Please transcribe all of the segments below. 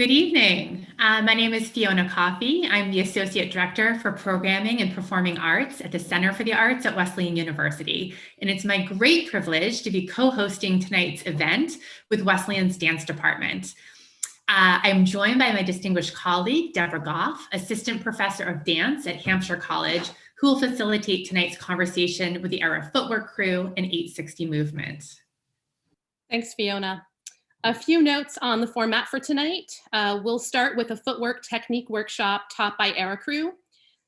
Good evening. My name is Fiona Coffey. I'm the Associate Director for Programming and Performing Arts at the Center for the Arts at Wesleyan University. And it's my great privilege to be co-hosting tonight's event with Wesleyan's Dance Department. I'm joined by my distinguished colleague, Deborah Goffe, Assistant Professor of Dance at Hampshire College, who will facilitate tonight's conversation with the Era Footwork Crew and 860 Movement. Thanks, Fiona. A few notes on the format for tonight. We'll start with a footwork technique workshop taught by Era Crew,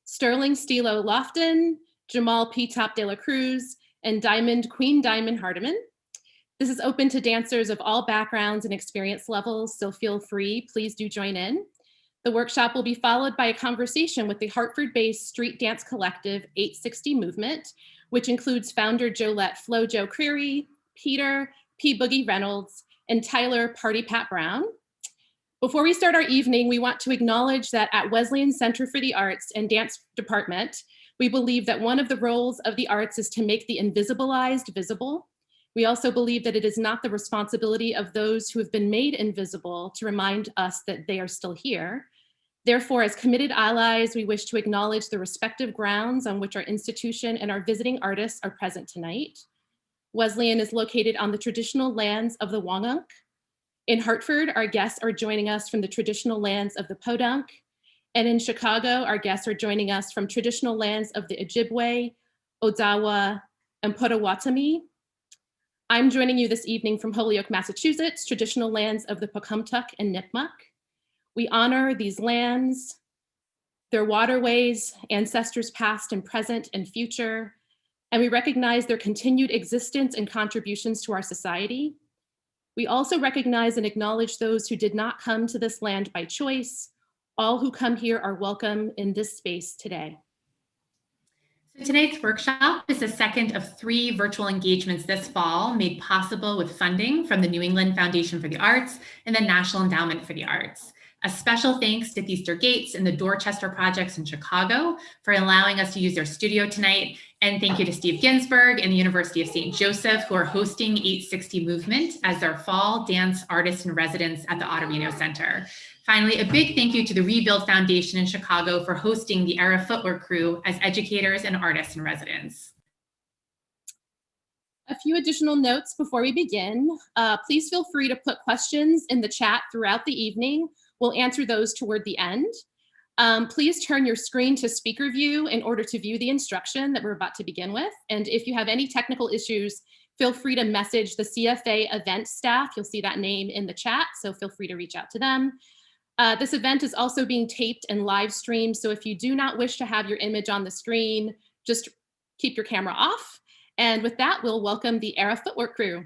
Sterling Stilo Lofton, Jamal P. Top de la Cruz, and Queen Diamond Hardiman. This is open to dancers of all backgrounds and experience levels, so feel free, please do join in. The workshop will be followed by a conversation with the Hartford-based street dance collective 860 Movement, which includes founder Jolette Flo Jo Creary, Peter P. Boogie Reynolds, and Tyler Party Pat Brown. Before we start our evening, we want to acknowledge that at Wesleyan Center for the Arts and Dance Department, we believe that one of the roles of the arts is to make the invisibilized visible. We also believe that it is not the responsibility of those who have been made invisible to remind us that they are still here. Therefore, as committed allies, we wish to acknowledge the respective grounds on which our institution and our visiting artists are present tonight. Wesleyan is located on the traditional lands of the Wangunk. In Hartford, our guests are joining us from the traditional lands of the Podunk. And in Chicago, our guests are joining us from traditional lands of the Ojibwe, Odawa, and Potawatomi. I'm joining you this evening from Holyoke, Massachusetts, traditional lands of the Pocumtuck and Nipmuc. We honor these lands, their waterways, ancestors past and present and future, and we recognize their continued existence and contributions to our society. We also recognize and acknowledge those who did not come to this land by choice. All who come here are welcome in this space today. So tonight's workshop is the second of 3 virtual engagements this fall made possible with funding from the New England Foundation for the Arts and the National Endowment for the Arts. A special thanks to Feaster Gates and the Dorchester Projects in Chicago for allowing us to use their studio tonight. And thank you to Steve Ginsburg and the University of St. Joseph, who are hosting 860 Movement as their fall dance artists in residence at the Ottorino Center. Finally, a big thank you to the Rebuild Foundation in Chicago for hosting the Era Footwork Crew as educators and artists in residence. A few additional notes before we begin. Please feel free to put questions in the chat throughout the evening. We'll answer those toward the end. Please turn your screen to speaker view in order to view the instruction that we're about to begin with. And if you have any technical issues, feel free to message the CFA event staff. You'll see that name in the chat, so feel free to reach out to them. This event is also being taped and live streamed, so if you do not wish to have your image on the screen, just keep your camera off. And with that, we'll welcome the Era Footwork Crew.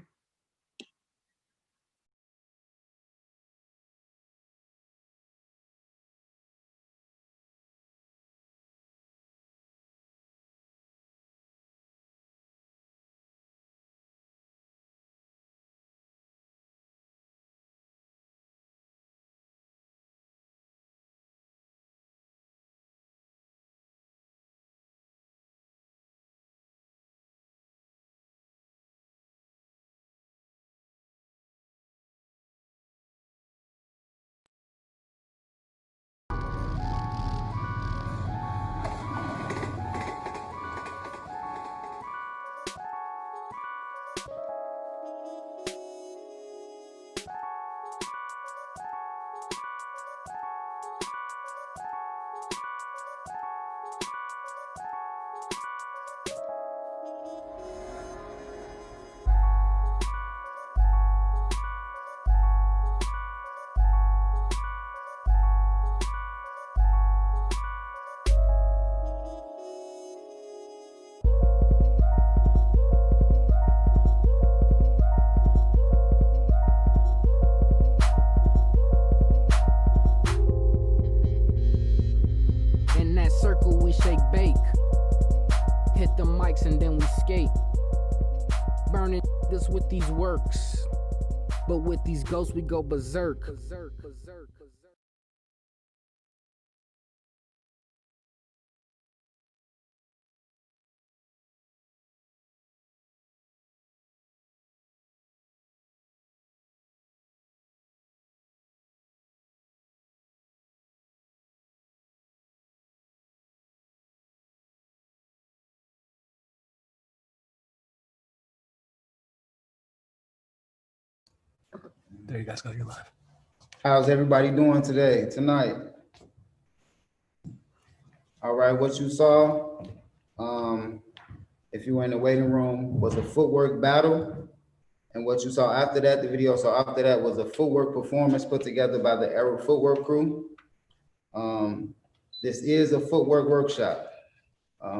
With these works, but with these ghosts we go berserk. There you guys go, you're live. How's everybody doing tonight? All right, what you saw, if you were in the waiting room, was a footwork battle. And what you saw after that, the video saw after that was a footwork performance put together by the Era Footwork Crew. This is a footwork workshop.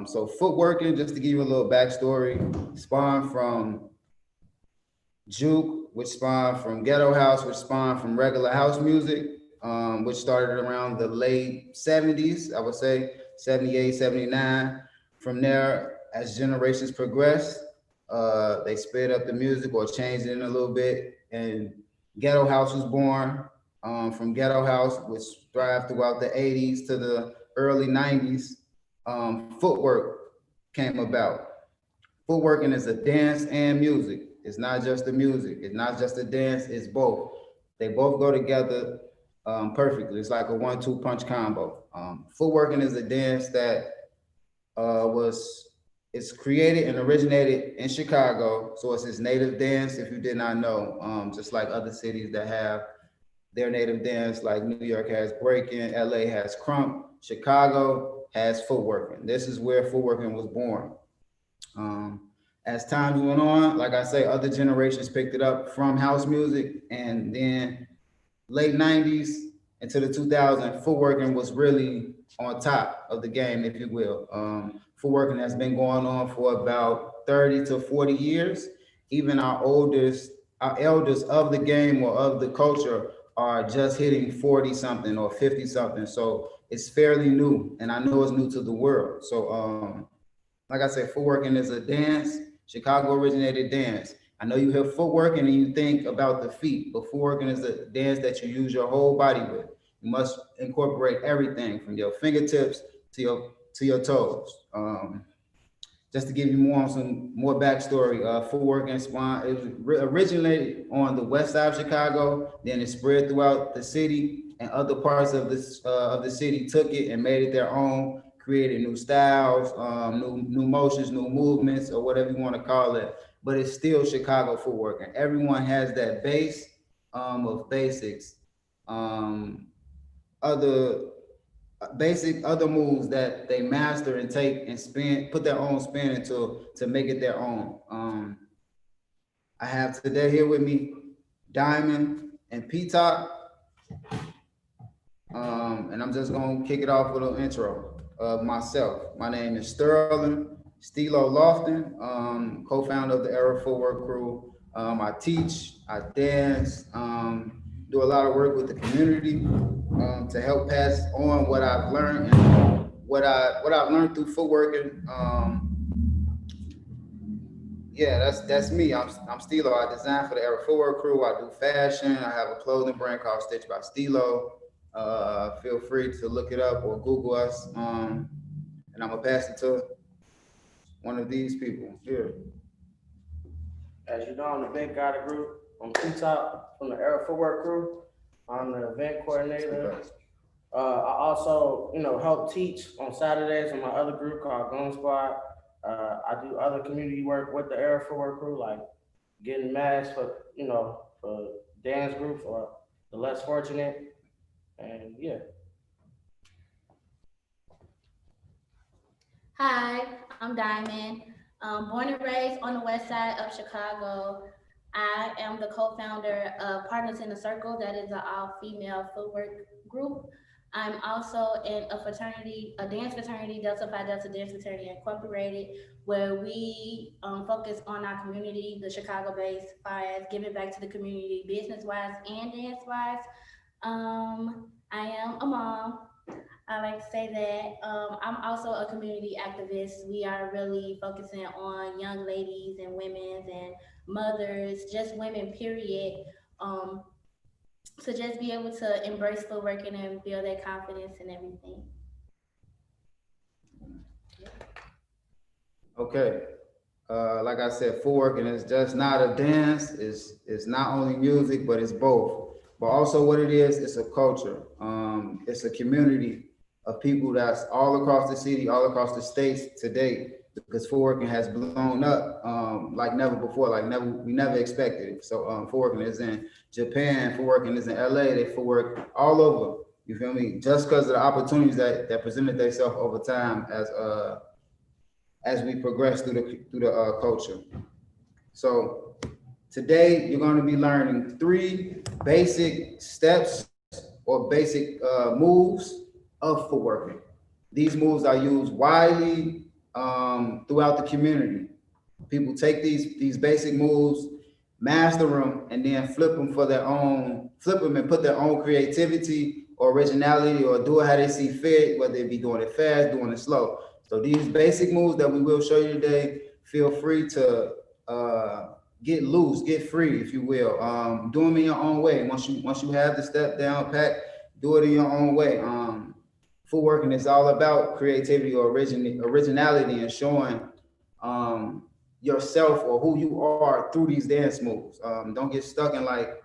So footworking, just to give you a little backstory, spawned from juke, which spawned from ghetto house, which spawned from regular house music, which started around the late 70s, I would say 78, 79. From there, as generations progressed, they sped up the music or changed it in a little bit, and ghetto house was born. From ghetto house, which thrived throughout the 80s to the early 90s, footwork came about. Footworking is a dance and music. It's not just the music. It's not just a dance. It's both. They both go together perfectly. It's like a 1-2 punch combo. Footworking is a dance that it's created and originated in Chicago. So it's its native dance, if you did not know, just like other cities that have their native dance, like New York has breaking, LA has crump, Chicago has footworking. This is where footworking was born. As time went on, like I say, other generations picked it up from house music, and then late 90s into the 2000s, footworking was really on top of the game, if you will. Footworking has been going on for about 30 to 40 years. Even our elders of the game or of the culture are just hitting 40 something or 50 something. So it's fairly new, and I know it's new to the world. So like I said, footworking is a dance, Chicago originated dance. I know you hear footworking and you think about the feet, but footworking is a dance that you use your whole body with. You must incorporate everything from your fingertips to your toes. Just to give you some more backstory, footworking originated on the west side of Chicago, then it spread throughout the city, and other parts of the city took it and made it their own, created new styles, new motions, new movements, or whatever you want to call it. But it's still Chicago footworking. Everyone has that base of basics, other moves that they master and take and spin, put their own spin into to make it their own. I have today here with me Diamond and P-Top. And I'm just gonna kick it off with an intro of myself. My name is Sterling Stilo Lofton, co-founder of the Era Footwork Crew. I teach, I dance, do a lot of work with the community to help pass on what I've learned and what I've learned through footworking. Yeah, that's me. I'm Stilo. I design for the Era Footwork Crew. I do fashion. I have a clothing brand called Stitch by Stilo. Feel free to look it up or Google us. And I'm gonna pass it to one of these people here. As you know, I'm the big guy of the group. I'm P-Top from the Era Footwork Crew. I'm the event coordinator. I also, help teach on Saturdays in my other group called Gun Squad. I do other community work with the Era Footwork Crew, like getting masks for dance groups or the less fortunate. And yeah. Hi, I'm Diamond. Born and raised on the west side of Chicago. I am the co-founder of Partners in a Circle, that is an all-female footwork group. I'm also in a fraternity, a dance fraternity, Delta Phi Delta Dance Fraternity Incorporated, where we focus on our community, the Chicago-based, far as giving back to the community business-wise and dance-wise. I am a mom. I like to say that. I'm also a community activist. We are really focusing on young ladies and women and mothers, just women, period. To just be able to embrace footworking and build their confidence and everything. Okay. Like I said, footworking is just not a dance. It's not only music, but it's both. But also what it is, it's a culture. It's a community of people that's all across the city, all across the states today because footworking has blown up like never before, we never expected it. So footworking is in Japan, footworking is in LA, they footwork all over. You feel me? Just because of the opportunities that presented themselves over time as we progress through the culture. So today you're going to be learning 3 basic steps or basic moves of footworking. These moves are used widely throughout the community. People take these basic moves, master them, and then flip them and put their own creativity or originality or do it how they see fit, whether it be doing it fast, doing it slow. So these basic moves that we will show you today, feel free to get loose, get free, if you will. Do them in your own way. Once you have the step down pat, do it in your own way. Footworking is all about creativity or originality and showing yourself or who you are through these dance moves. Don't get stuck in like,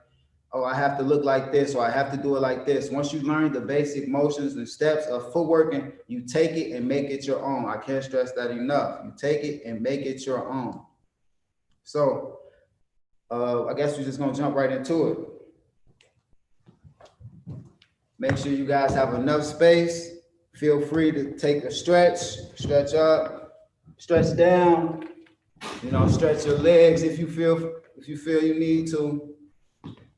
oh, I have to look like this or I have to do it like this. Once you learn the basic motions and steps of footworking, you take it and make it your own. I can't stress that enough. You take it and make it your own. So I guess we're just gonna jump right into it. Make sure you guys have enough space. Feel free to take a stretch up, stretch down, stretch your legs if you feel you need to.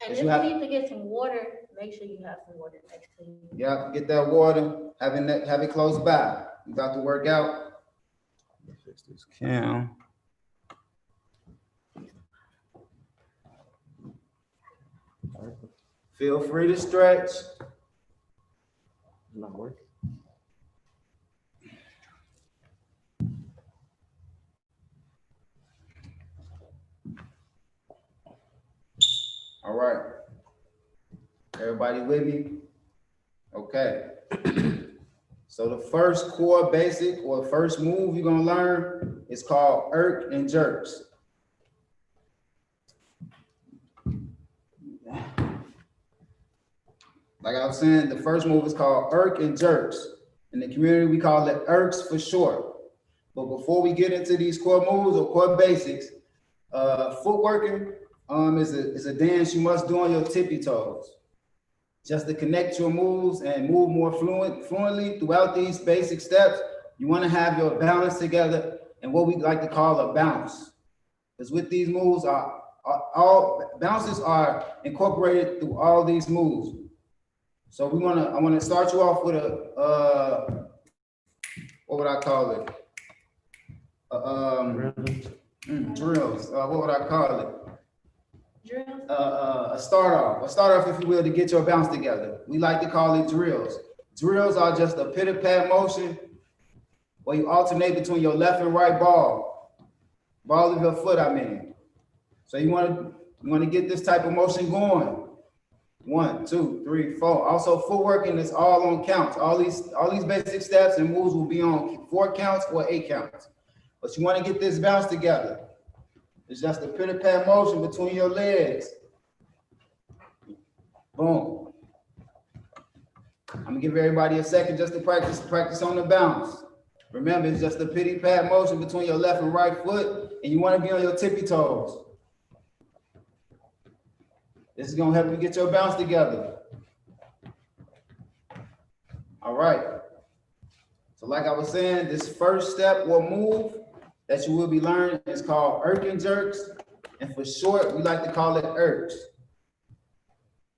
And if you need to get some water, make sure you have some water next to you. Yeah, get that water, have it close by. You about to work out. Fix this cam. Feel free to stretch. Not working. All right. Everybody with me? Okay. So the first core basic or first move you're gonna learn is called irk and jerks. Like I was saying, the first move is called irk and jerks. In the community, we call it irks for short. But before we get into these core moves or core basics, footworking is a dance you must do on your tippy toes. Just to connect your moves and move more fluently throughout these basic steps, you want to have your balance together and what we like to call a bounce. Because with these moves, all bounces are incorporated through all these moves. So I want to start you off with a what would I call it? Drills. What would I call it? Drills? A start off, if you will, to get your bounce together. We like to call it drills. Drills are just a pitter-pat motion where you alternate between your left and right ball of your foot, I mean. So you want to get this type of motion going. 1, 2, 3, 4. Also, footworking is all on counts. All these basic steps and moves will be on 4 counts or 8 counts. But you want to get this bounce together. It's just a pitter-pat motion between your legs. Boom. I'm gonna give everybody a second just to practice on the bounce. Remember, it's just a pity-pat motion between your left and right foot, and you want to be on your tippy toes. This is gonna help you get your bounce together. All right. So like I was saying, this first step or move that you will be learning is called irk and jerks. And for short, we like to call it irks.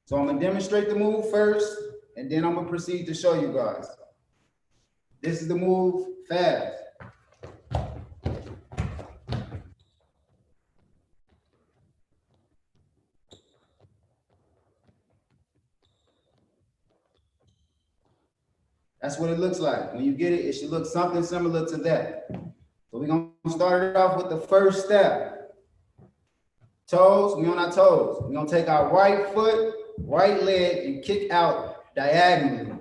So I'm gonna demonstrate the move first, and then I'm gonna proceed to show you guys. This is the move fast. That's what it looks like. When you get it, it should look something similar to that. So we're gonna start it off with the first step. Toes, we on our toes. We're gonna take our right foot, right leg, and kick out diagonally.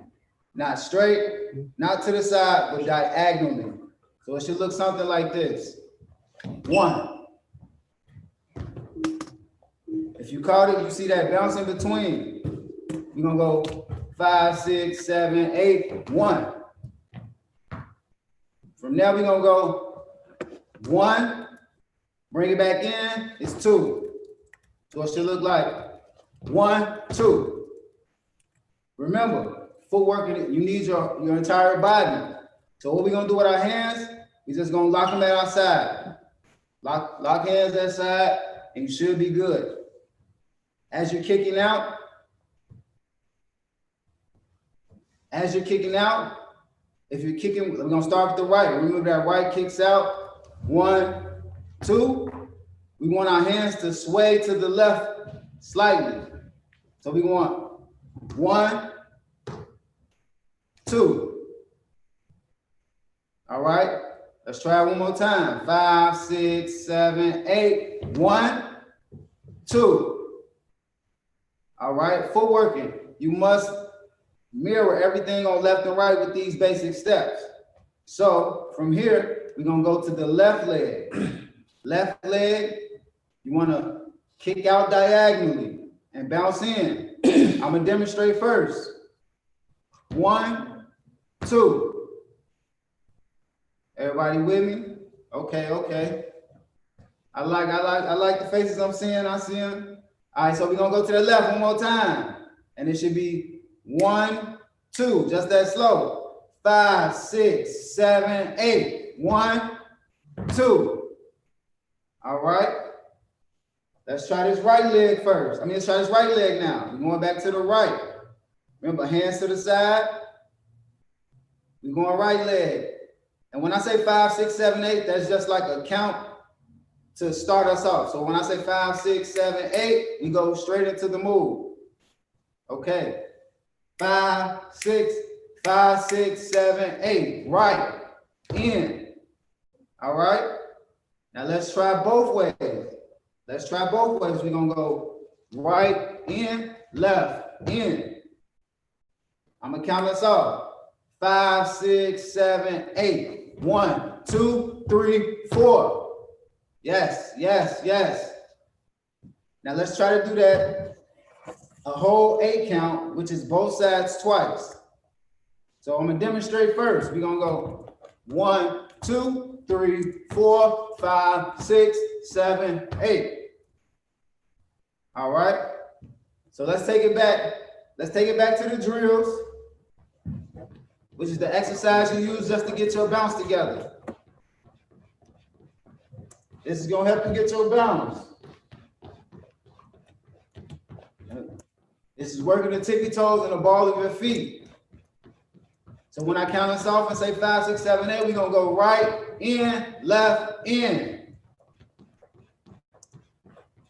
Not straight, not to the side, but diagonally. So it should look something like this. 1. If you caught it, you see that bounce in between. We're gonna go 5, 6, 7, 8, 1. From there, we're gonna go 1, bring it back in, it's 2. So it should look like 1, 2. Remember, footwork, you need your entire body. So what we're gonna do with our hands, we're just gonna lock them at our side. Lock hands at side, and you should be good. As you're kicking out, if you're kicking, we're gonna start with the right. Remember that right kicks out. 1, 2. We want our hands to sway to the left slightly. So we want 1, 2. All right, let's try it one more time. 5, 6, 7, 8. 1, 2. All right, footworking. You must mirror everything on left and right with these basic steps. So from here, we're gonna go to the left leg. Left leg, you wanna kick out diagonally and bounce in. I'm gonna demonstrate first. 1, 2. Everybody with me? Okay. I like the faces I'm seeing. I see them. All right, so we're gonna go to the left one more time, and it should be 1, 2, just that slow. 5, 6, 7, 8. 1, 2. All right. Let's try this right leg first. Let's try this right leg now. We're going back to the right. Remember, hands to the side. We're going right leg. And when I say 5, 6, 7, 8, that's just like a count to start us off. So when I say 5, 6, 7, 8, you go straight into the move. Okay. 5, 6, 7, 8. Right. In. All right. Now let's try both ways. We're gonna go right in, left in. I'm gonna count us off. 5, 6, 7, 8. 1, 2, 3, 4. Yes. Now let's try to do that a whole 8 count, which is both sides twice. So I'm gonna demonstrate first. We're gonna go 1, 2, 3, 4, 5, 6, 7, 8. All right. So let's take it back. Let's take it back to the drills, which is the exercise you use just to get your bounce together. This is gonna help you get your balance. This is working the tippy toes and the ball of your feet. So when I count us off and say 5, 6, 7, 8, we're gonna go right in, left in.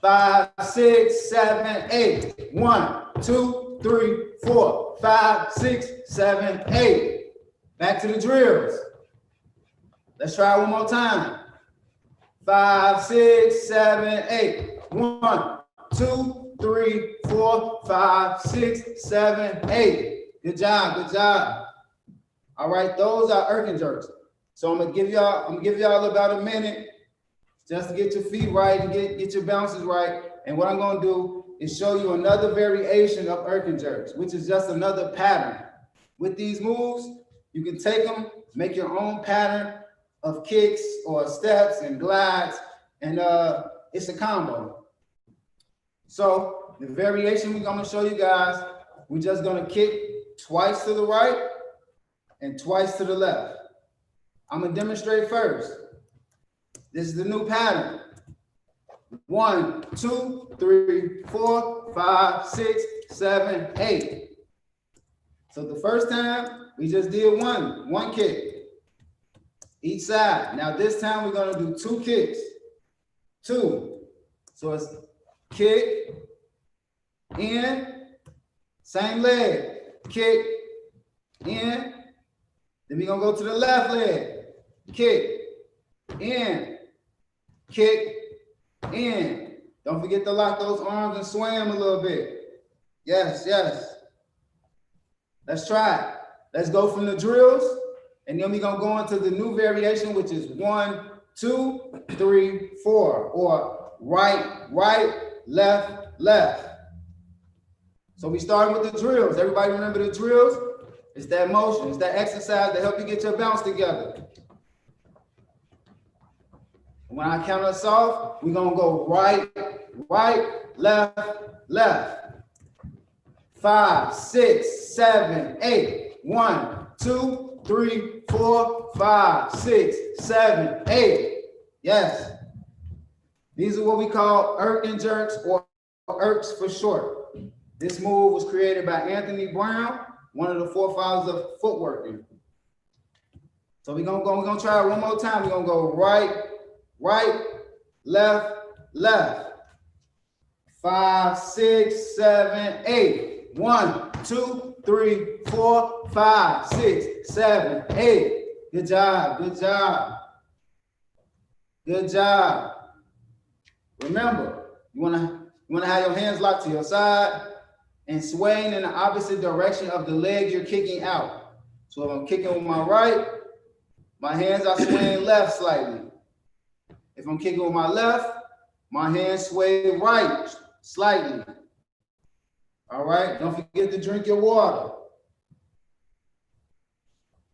5, 6, 7, 8. 1, 2, 3, 4, 5, 6, 7, 8. Back to the drills. Let's try it one more time. 5, 6, 7, 8. 1, 2, 3, 4, 5, 6, 7, 8. Good job. All right, those are Erkin jerks. So I'm gonna give y'all about a minute just to get your feet right and get your bounces right. And what I'm gonna do is show you another variation of Erkin jerks, which is just another pattern. With these moves, you can take them, make your own pattern of kicks or steps and glides, and it's a combo. So the variation we're gonna show you guys, we're just gonna kick twice to the right and twice to the left. I'm gonna demonstrate first. This is the new pattern. 1, 2, 3, 4, 5, 6, 7, 8. So the first time we just did one kick each side. Now this time we're gonna do 2 kicks. 2. So it's kick, in, same leg, kick, in. Then we're gonna go to the left leg, kick, in, kick, in. Don't forget to lock those arms and swim a little bit. Yes. Let's try it. Let's go from the drills, and then we're gonna go into the new variation, which is 1, 2, 3, 4, or right, left. So we start with the drills. Everybody remember the drills? It's that motion, it's that exercise to help you get your bounce together. When I count us off, we're gonna go right, left, left. 5, 6, 7, 8. 1, 2, 3, 4, 5, 6, 7, 8. Yes. These are what we call erg and jerks, or ergs for short. This move was created by Anthony Brown, one of the forefathers of footwork. So we're gonna try it one more time. We're gonna go right, left, left. 5, 6, 7, 8. 1, 2, 3, 4, 5, 6, 7, 8. Good job, good job. Good job. Remember, you wanna have your hands locked to your side and swaying in the opposite direction of the leg you're kicking out. So if I'm kicking with my right, my hands are swaying left slightly. If I'm kicking with my left, my hands sway right slightly. All right, don't forget to drink your water.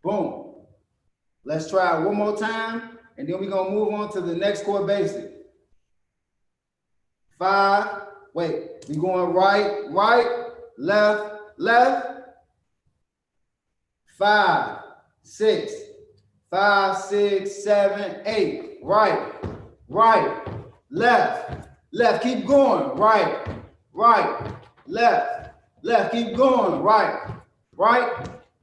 Boom. Let's try it one more time, and then we're gonna move on to the next core basic. 5, wait, we're going right, left, left. 5, 6, 5, 6, 7, 8. Right, left, left. Keep going. Right, left. Keep going. Right,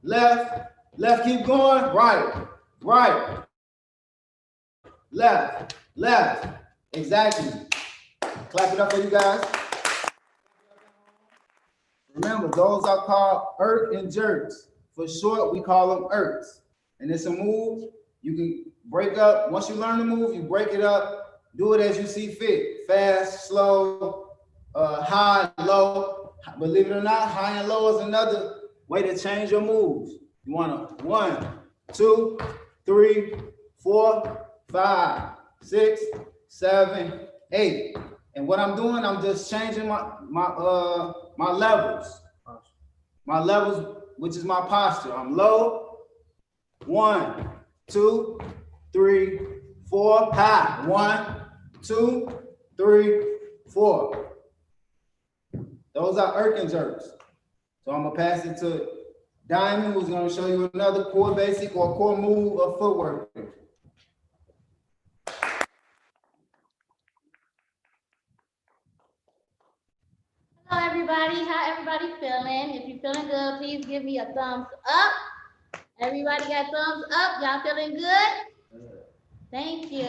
left. Keep going. Right, left. Exactly. Clap it up for you guys. Remember, those are called erg and jerks. For short, we call them ergs. And it's a move you can break up. Once you learn the move, you break it up. Do it as you see fit. Fast, slow, high, low. Believe it or not, high and low is another way to change your moves. You want to 1, 2, 3, 4, 5, 6, 7, 8. And what I'm doing, I'm just changing my levels. My levels, which is my posture. I'm low. 1, 2, 3, 4. High. 1, 2, 3, 4. Those are erg and jerks. So I'm gonna pass it to Diamond, who's gonna show you another core basic or core move of footwork. Hello, everybody. How everybody feeling? If you're feeling good, please give me a thumbs up. Everybody got thumbs up? Y'all feeling good? Thank you.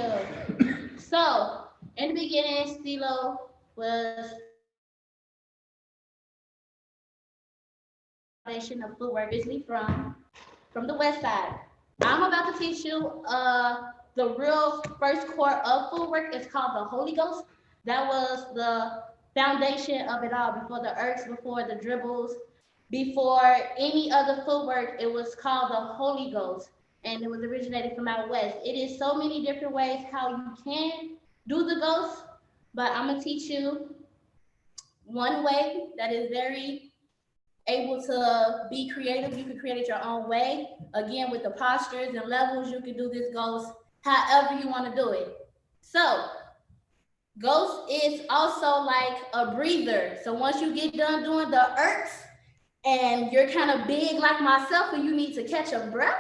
So, in the beginning, Stilo was foundation of footwork, originally from the west side. I'm about to teach you the real first core of footwork. It's called the Holy Ghost. That was the foundation of it all, before the ergs, before the dribbles, before any other footwork. It was called the Holy Ghost, and it was originated from out west. It is so many different ways how you can do the ghost, but I'm gonna teach you one way that is very able to be creative. You can create it your own way. Again, with the postures and levels, you can do this ghost however you want to do it. So ghost is also like a breather. So once you get done doing the ergs and you're kind of big like myself and you need to catch a breath,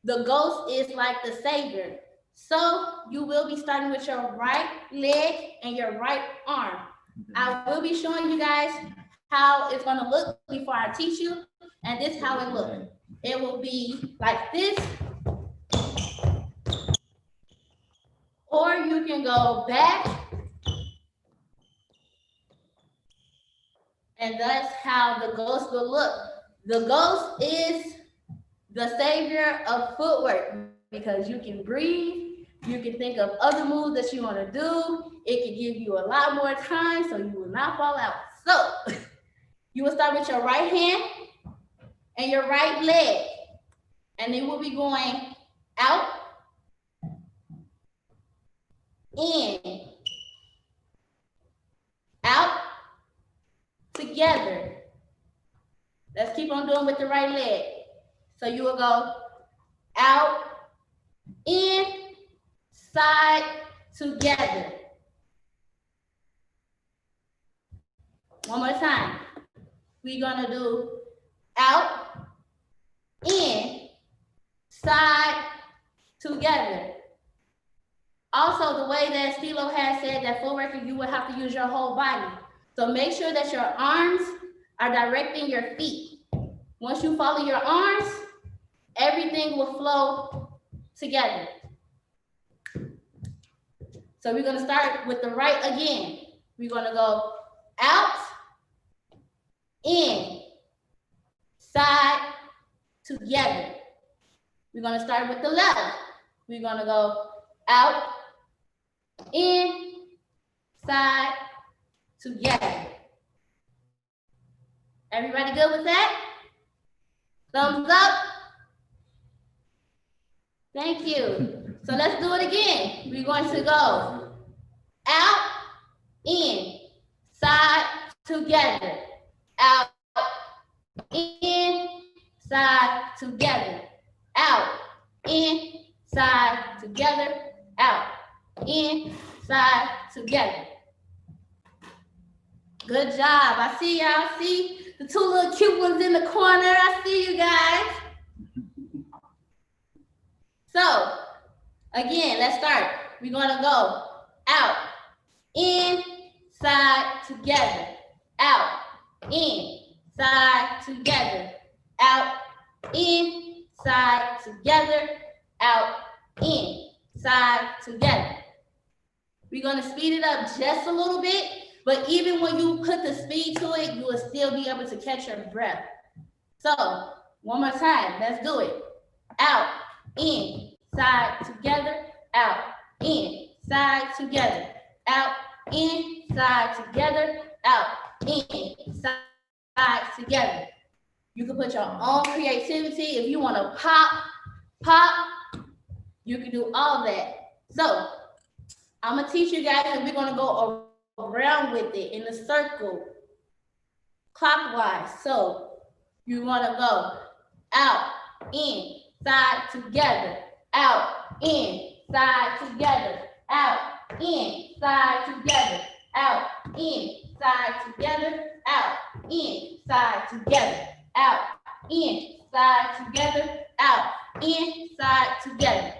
the ghost is like the savior. So you will be starting with your right leg and your right arm. I will be showing you guys how it's gonna look before I teach you, and this is how it looks. It will be like this, or you can go back, and that's how the ghost will look. The ghost is the savior of footwork because you can breathe, you can think of other moves that you want to do. It can give you a lot more time so you will not fall out. So you will start with your right hand and your right leg, and it will be going out, in, out, together. Let's keep on doing with the right leg. So you will go out, in, side together. One more time. We're gonna do out, in, side, together. Also, the way that Stilo has said that footwork, you will have to use your whole body. So make sure that your arms are directing your feet. Once you follow your arms, everything will flow together. So we're gonna start with the right again. We're gonna go out, in, side, together. We're gonna start with the left. We're gonna go out, in, side, together. Everybody good with that? Thumbs up. Thank you. So let's do it again. We're going to go out, in, side, together. Out, in, side, together. Out, in, side, together. Out, in, side, together. Good job. I see y'all. See the two little cute ones in the corner. I see you guys. So again, let's start. We're gonna go out, in, side, together. Out, in, side, together. Out, in, side, together. Out, in, side, together. We're gonna speed it up just a little bit, but even when you put the speed to it, you will still be able to catch your breath. So one more time, let's do it. Out, in, side, together. Out, in, side, together. Out, in, side, together. Out, in, side, together. You can put your own creativity. If you want to pop, you can do all that. So I'm gonna teach you guys, and we're gonna go around with it in a circle, clockwise. So you wanna go out, in, side, together. Out, in, side, together. Out, in, side, together. Out, in, side, together. Out, in, side, together. Out, in, side, together. Out, in, side, together.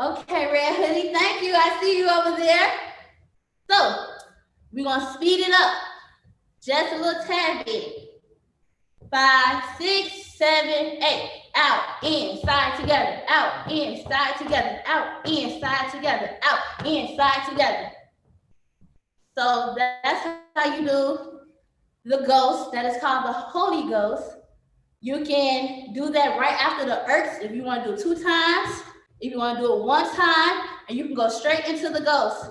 Okay, Red Hoodie, thank you. I see you over there. So we're gonna speed it up just a little tad bit. 5, 6, 7, 8. Out, in, side, together. Out, in, side, together. Out, in, side, together. Out, in, side, together. So that's how you do the ghost. That is called the Holy Ghost. You can do that right after the Erks if you want to do it 2 times. If you want to do it 1 time, and you can go straight into the ghost.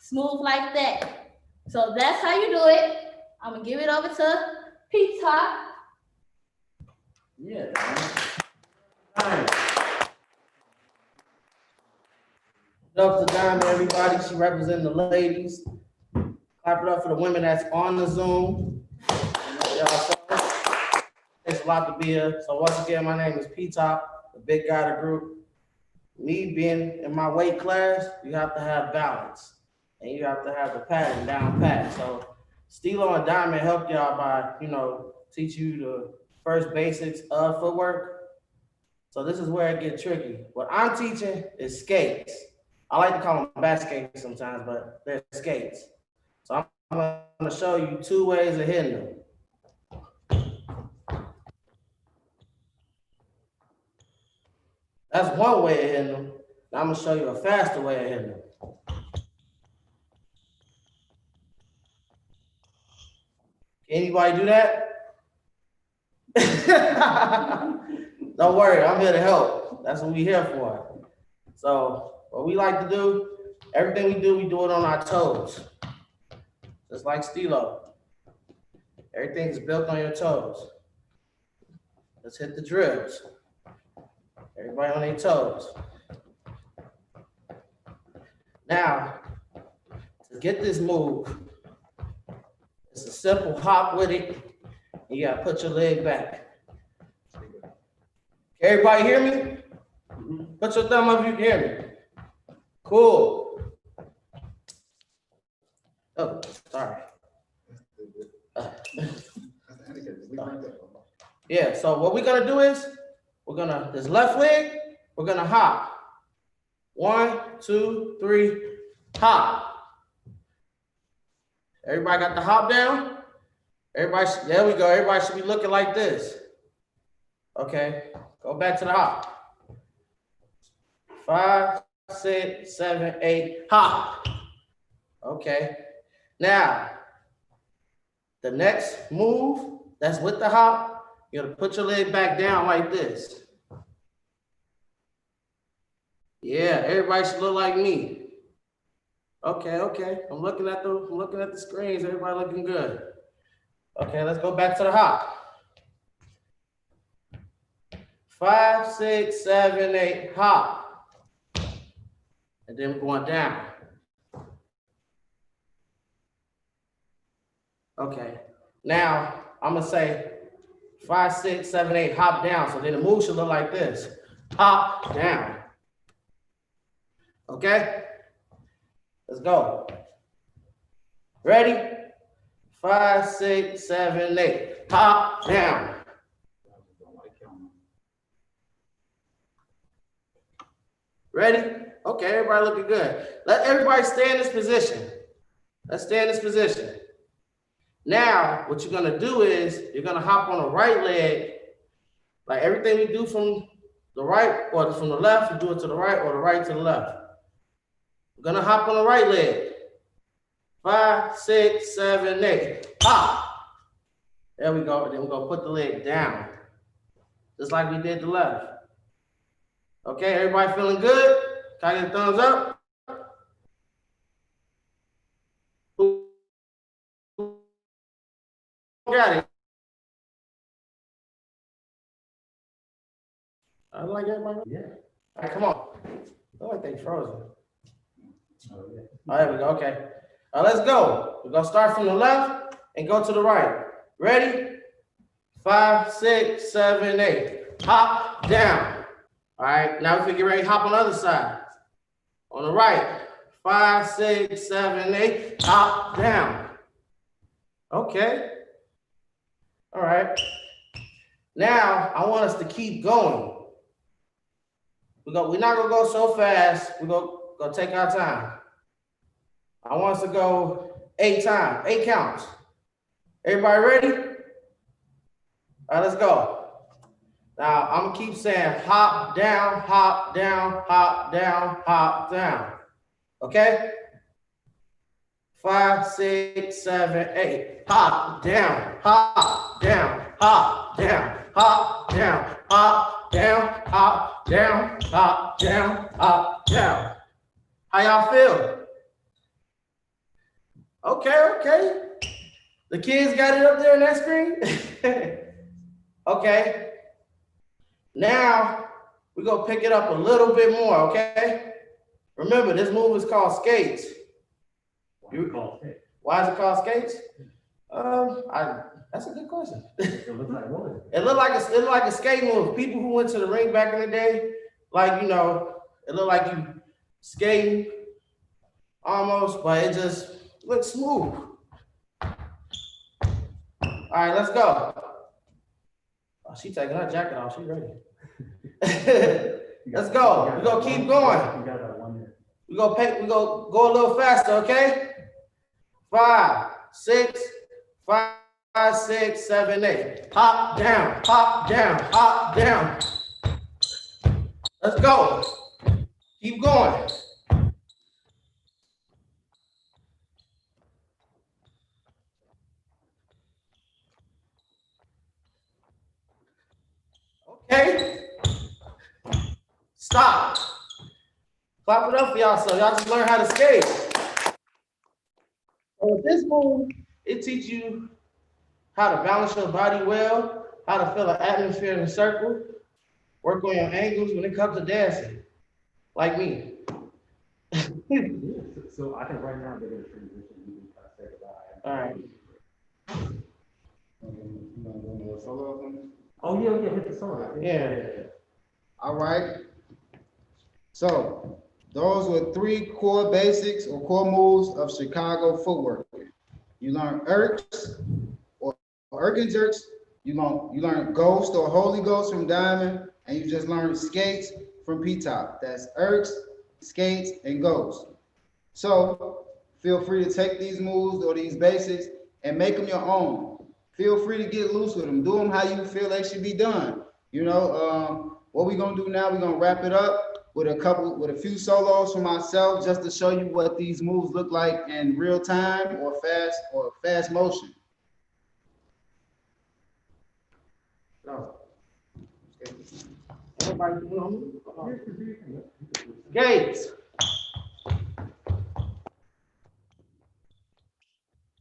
Smooth like that. So that's how you do it. I'm going to give it over to P-Top. Yeah. Nice. Up to Diamond, everybody. She representing the ladies. Clap it up for the women that's on the Zoom. Y'all saw it. It's a lot to be here. So once again, my name is P-Top, the big guy of the group. Me being in my weight class, you have to have balance. And you have to have the pattern down pat. So Stilo and Diamond help y'all by, teach you the first basics of footwork. So this is where it gets tricky. What I'm teaching is skates. I like to call them back skates sometimes, but they're skates. So I'm gonna show you 2 ways of hitting them. That's one way of hitting them. Now I'm gonna show you a faster way of hitting them. Can anybody do that? Don't worry, I'm here to help. That's what we're here for. So what we like to do, everything we do it on our toes. Just like Stilo. Everything is built on your toes. Let's hit the drills. Everybody on their toes. Now, to get this move, it's a simple hop with it. You gotta put your leg back. Everybody hear me? Put your thumb up if you can hear me. Cool. Oh, sorry. Yeah, so what we're gonna do is, this left leg, we're gonna hop. 1, 2, 3, hop. Everybody got the hop down? Everybody, there we go. Everybody should be looking like this. Okay, go back to the hop. 5, 6, 7, 8, hop. Okay, now, the next move that's with the hop, you're gonna put your leg back down like this. Yeah, everybody should look like me. Okay. I'm looking at the screens. Everybody looking good. Okay, let's go back to the hop. 5, 6, 7, 8, hop. And then we're going down. Okay. Now I'm gonna say 5, 6, 7, 8, hop down. So then the move should look like this. Hop down. Okay? Let's go. Ready? 5, 6, 7, 8. Hop down. Ready? Okay, everybody looking good. Let everybody stay in this position. Let's stay in this position. Now, what you're gonna do is you're gonna hop on the right leg. Like everything we do from the right or from the left, you do it to the right or the right to the left. We're gonna hop on the right leg. 5, 6, 7, 8. Hop. There we go. And then we're gonna put the leg down. Just like we did the left. Okay, everybody feeling good? Can I get a thumbs up? Who got it? I like everybody. Yeah. All right, come on. I like they frozen. Oh, there we go. Okay. Let's go. We're gonna start from the left and go to the right. Ready? 5, 6, 7, 8. Hop down. All right. Now we can get ready to hop on the other side. On the right. 5, 6, 7, 8. Hop down. Okay. All right. Now I want us to keep going. We're not gonna go so fast. We're gonna take our time. I want us to go 8 times, 8 counts. Everybody ready? All right, let's go. Now I'm gonna keep saying hop down, hop down, hop down, hop down. Okay? 5, 6, 7, 8. Hop down, hop down, hop down, hop down, hop down, hop down, hop down, hop down. How y'all feel? Okay. The kids got it up there on that screen? Okay. Now, we're gonna pick it up a little bit more, okay? Remember, this move is called skates. Why is it called skates? That's a good question. It looks like what? It looked like a skate move. People who went to the ring back in the day, like, you know, it looked like you skating almost, but it just looks smooth. All right, let's go. Oh, she taking her jacket off. She ready. Let's go. We're gonna keep going. We're gonna go a little faster, okay? 5, 6, 5, 6, 7, 8. Hop down, hop down, hop down. Let's go. Keep going. Okay. Stop. Clap it up for y'all so y'all just learn how to skate. So with this move, it teaches you how to balance your body well, how to feel an atmosphere in a circle, work on your angles when it comes to dancing, like me. So I think right now they're going to transition. You can kind of say goodbye. All right. You want to solo? Oh, yeah, hit the song. Yeah. All right. So those were 3 core basics or core moves of Chicago footwork. You learn Erks or Erk and jerks. You learn Ghost or Holy Ghost from Diamond, and you just learn skates from P-Top. That's Erks, skates, and Ghost. So feel free to take these moves or these basics and make them your own. Feel free to get loose with them. Do them how you feel they should be done. You know, what we're gonna do now, we're gonna wrap it up with a few solos for myself, just to show you what these moves look like in real time or fast motion. So, Everybody, Gates.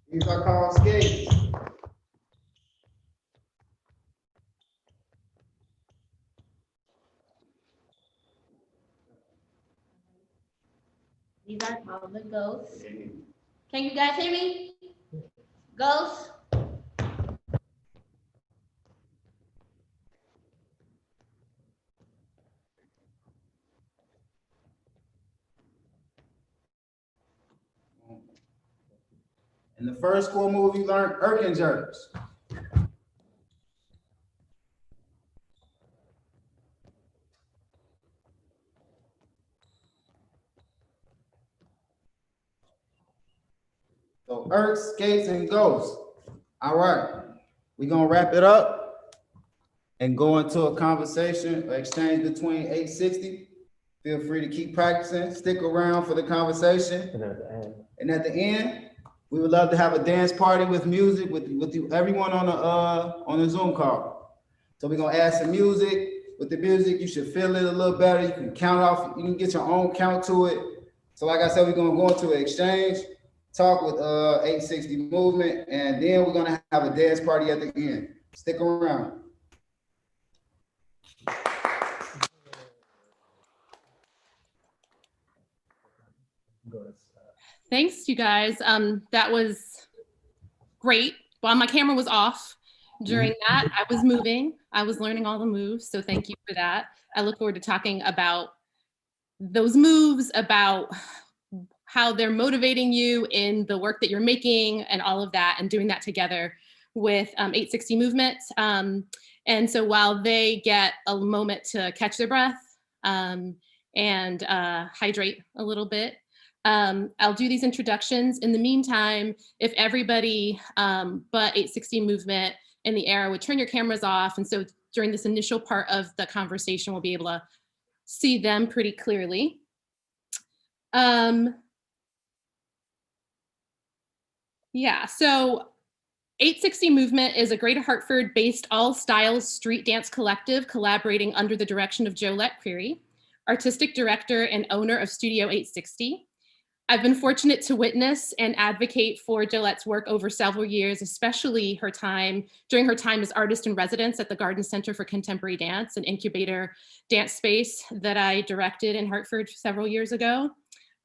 These are called skates. These are called the ghosts. Can you guys hear me? Ghosts. In the first core move, you learned Erk and jerks. So Erks, skates, and ghosts. All right, we're gonna wrap it up and go into a conversation or exchange between 860. Feel free to keep practicing, stick around for the conversation. And at the end, we would love to have a dance party with music with you, everyone on the Zoom call. So we're gonna add some music. With the music, you should feel it a little better. You can count off, you can get your own count to it. So like I said, we're gonna go into an exchange, talk with 860 Movement, and then we're gonna have a dance party at the end. Stick around. Thanks, you guys. That was great. While my camera was off during that, I was moving. I was learning all the moves, so thank you for that. I look forward to talking about those moves, about how they're motivating you in the work that you're making and all of that, and doing that together with 860 Movement. And so while they get a moment to catch their breath and hydrate a little bit, I'll do these introductions. In the meantime, if everybody but 860 Movement and the Era would turn your cameras off. And so during this initial part of the conversation, we'll be able to see them pretty clearly. Yeah, so 860 Movement is a Greater Hartford-based all-styles street dance collective collaborating under the direction of Jolette Creary, artistic director and owner of Studio 860. I've been fortunate to witness and advocate for Jolette's work over several years, especially during her time as artist in residence at the Garden Center for Contemporary Dance, an incubator dance space that I directed in Hartford several years ago.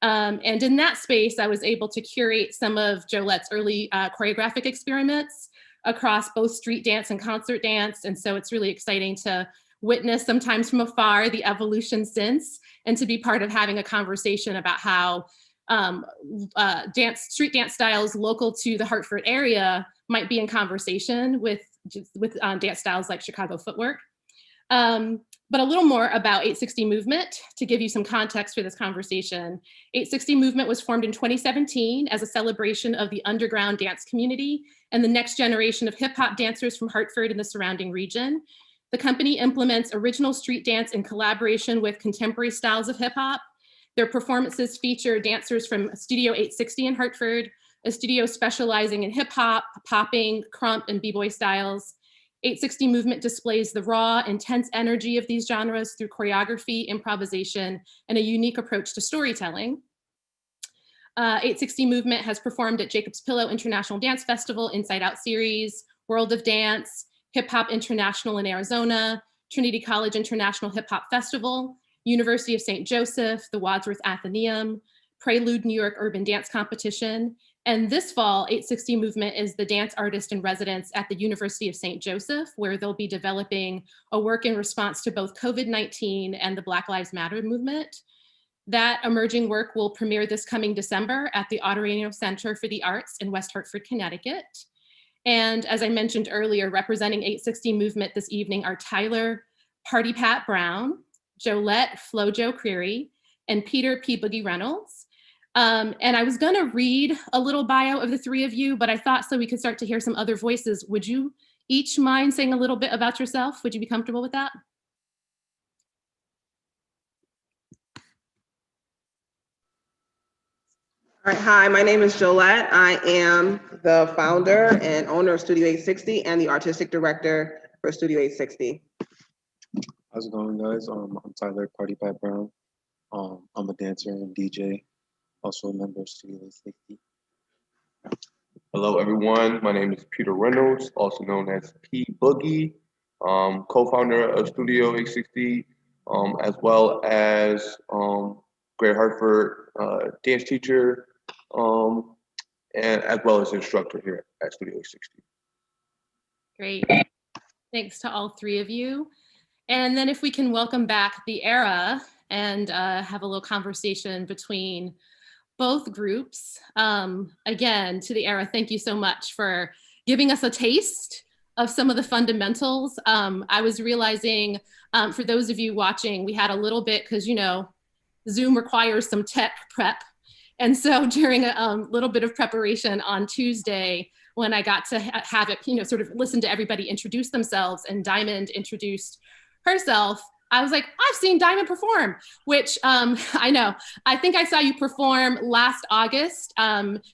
And in that space, I was able to curate some of Jolette's early choreographic experiments across both street dance and concert dance. And so it's really exciting to witness, sometimes from afar, the evolution since, and to be part of having a conversation about how street dance styles local to the Hartford area might be in conversation with dance styles like Chicago footwork. But a little more about 860 Movement to give you some context for this conversation. 860 Movement was formed in 2017 as a celebration of the underground dance community and the next generation of hip hop dancers from Hartford and the surrounding region. The company implements original street dance in collaboration with contemporary styles of hip hop. Their performances feature dancers from Studio 860 in Hartford, a studio specializing in hip hop, popping, crump, and b-boy styles. 860 Movement displays the raw, intense energy of these genres through choreography, improvisation, and a unique approach to storytelling. 860 Movement has performed at Jacob's Pillow International Dance Festival, Inside Out Series, World of Dance, Hip Hop International in Arizona, Trinity College International Hip Hop Festival, University of St. Joseph, the Wadsworth Athenaeum, Prelude New York Urban Dance Competition, And this fall, 860 Movement is the dance artist in residence at the University of St. Joseph, where they'll be developing a work in response to both COVID-19 and the Black Lives Matter movement. That emerging work will premiere this coming December at the Autorino Center for the Arts in West Hartford, Connecticut. And as I mentioned earlier, representing 860 Movement this evening are Tyler Party Pat Brown, Jolette Flojo Creary, and Peter P. Boogie Reynolds. And I was gonna read a little bio of the three of you, but I thought so we could start to hear some other voices. Would you each mind saying a little bit about yourself? Would you be comfortable with that? All right, hi, my name is Jolette. I am the founder and owner of Studio 860 and the artistic director for Studio 860. How's it going, guys? I'm Tyler Party Pat Brown. I'm a dancer and DJ, also a member of Studio 860. Hello, everyone. My name is Peter Reynolds, also known as P Boogie, co-founder of Studio 860, as well as Great Hartford dance teacher, and as well as instructor here at Studio 860. Great. Thanks to all three of you. And then if we can welcome back the Era and have a little conversation between both groups. Again, to the Era, thank you so much for giving us a taste of some of the fundamentals. I was realizing for those of you watching, we had a little bit, because you know, Zoom requires some tech prep. And so during a little bit of preparation on Tuesday, when I got to have it, you know, sort of listen to everybody introduce themselves, and Diamond introduced herself, I was like, I've seen Diamond perform, which I know. I think I saw you perform last August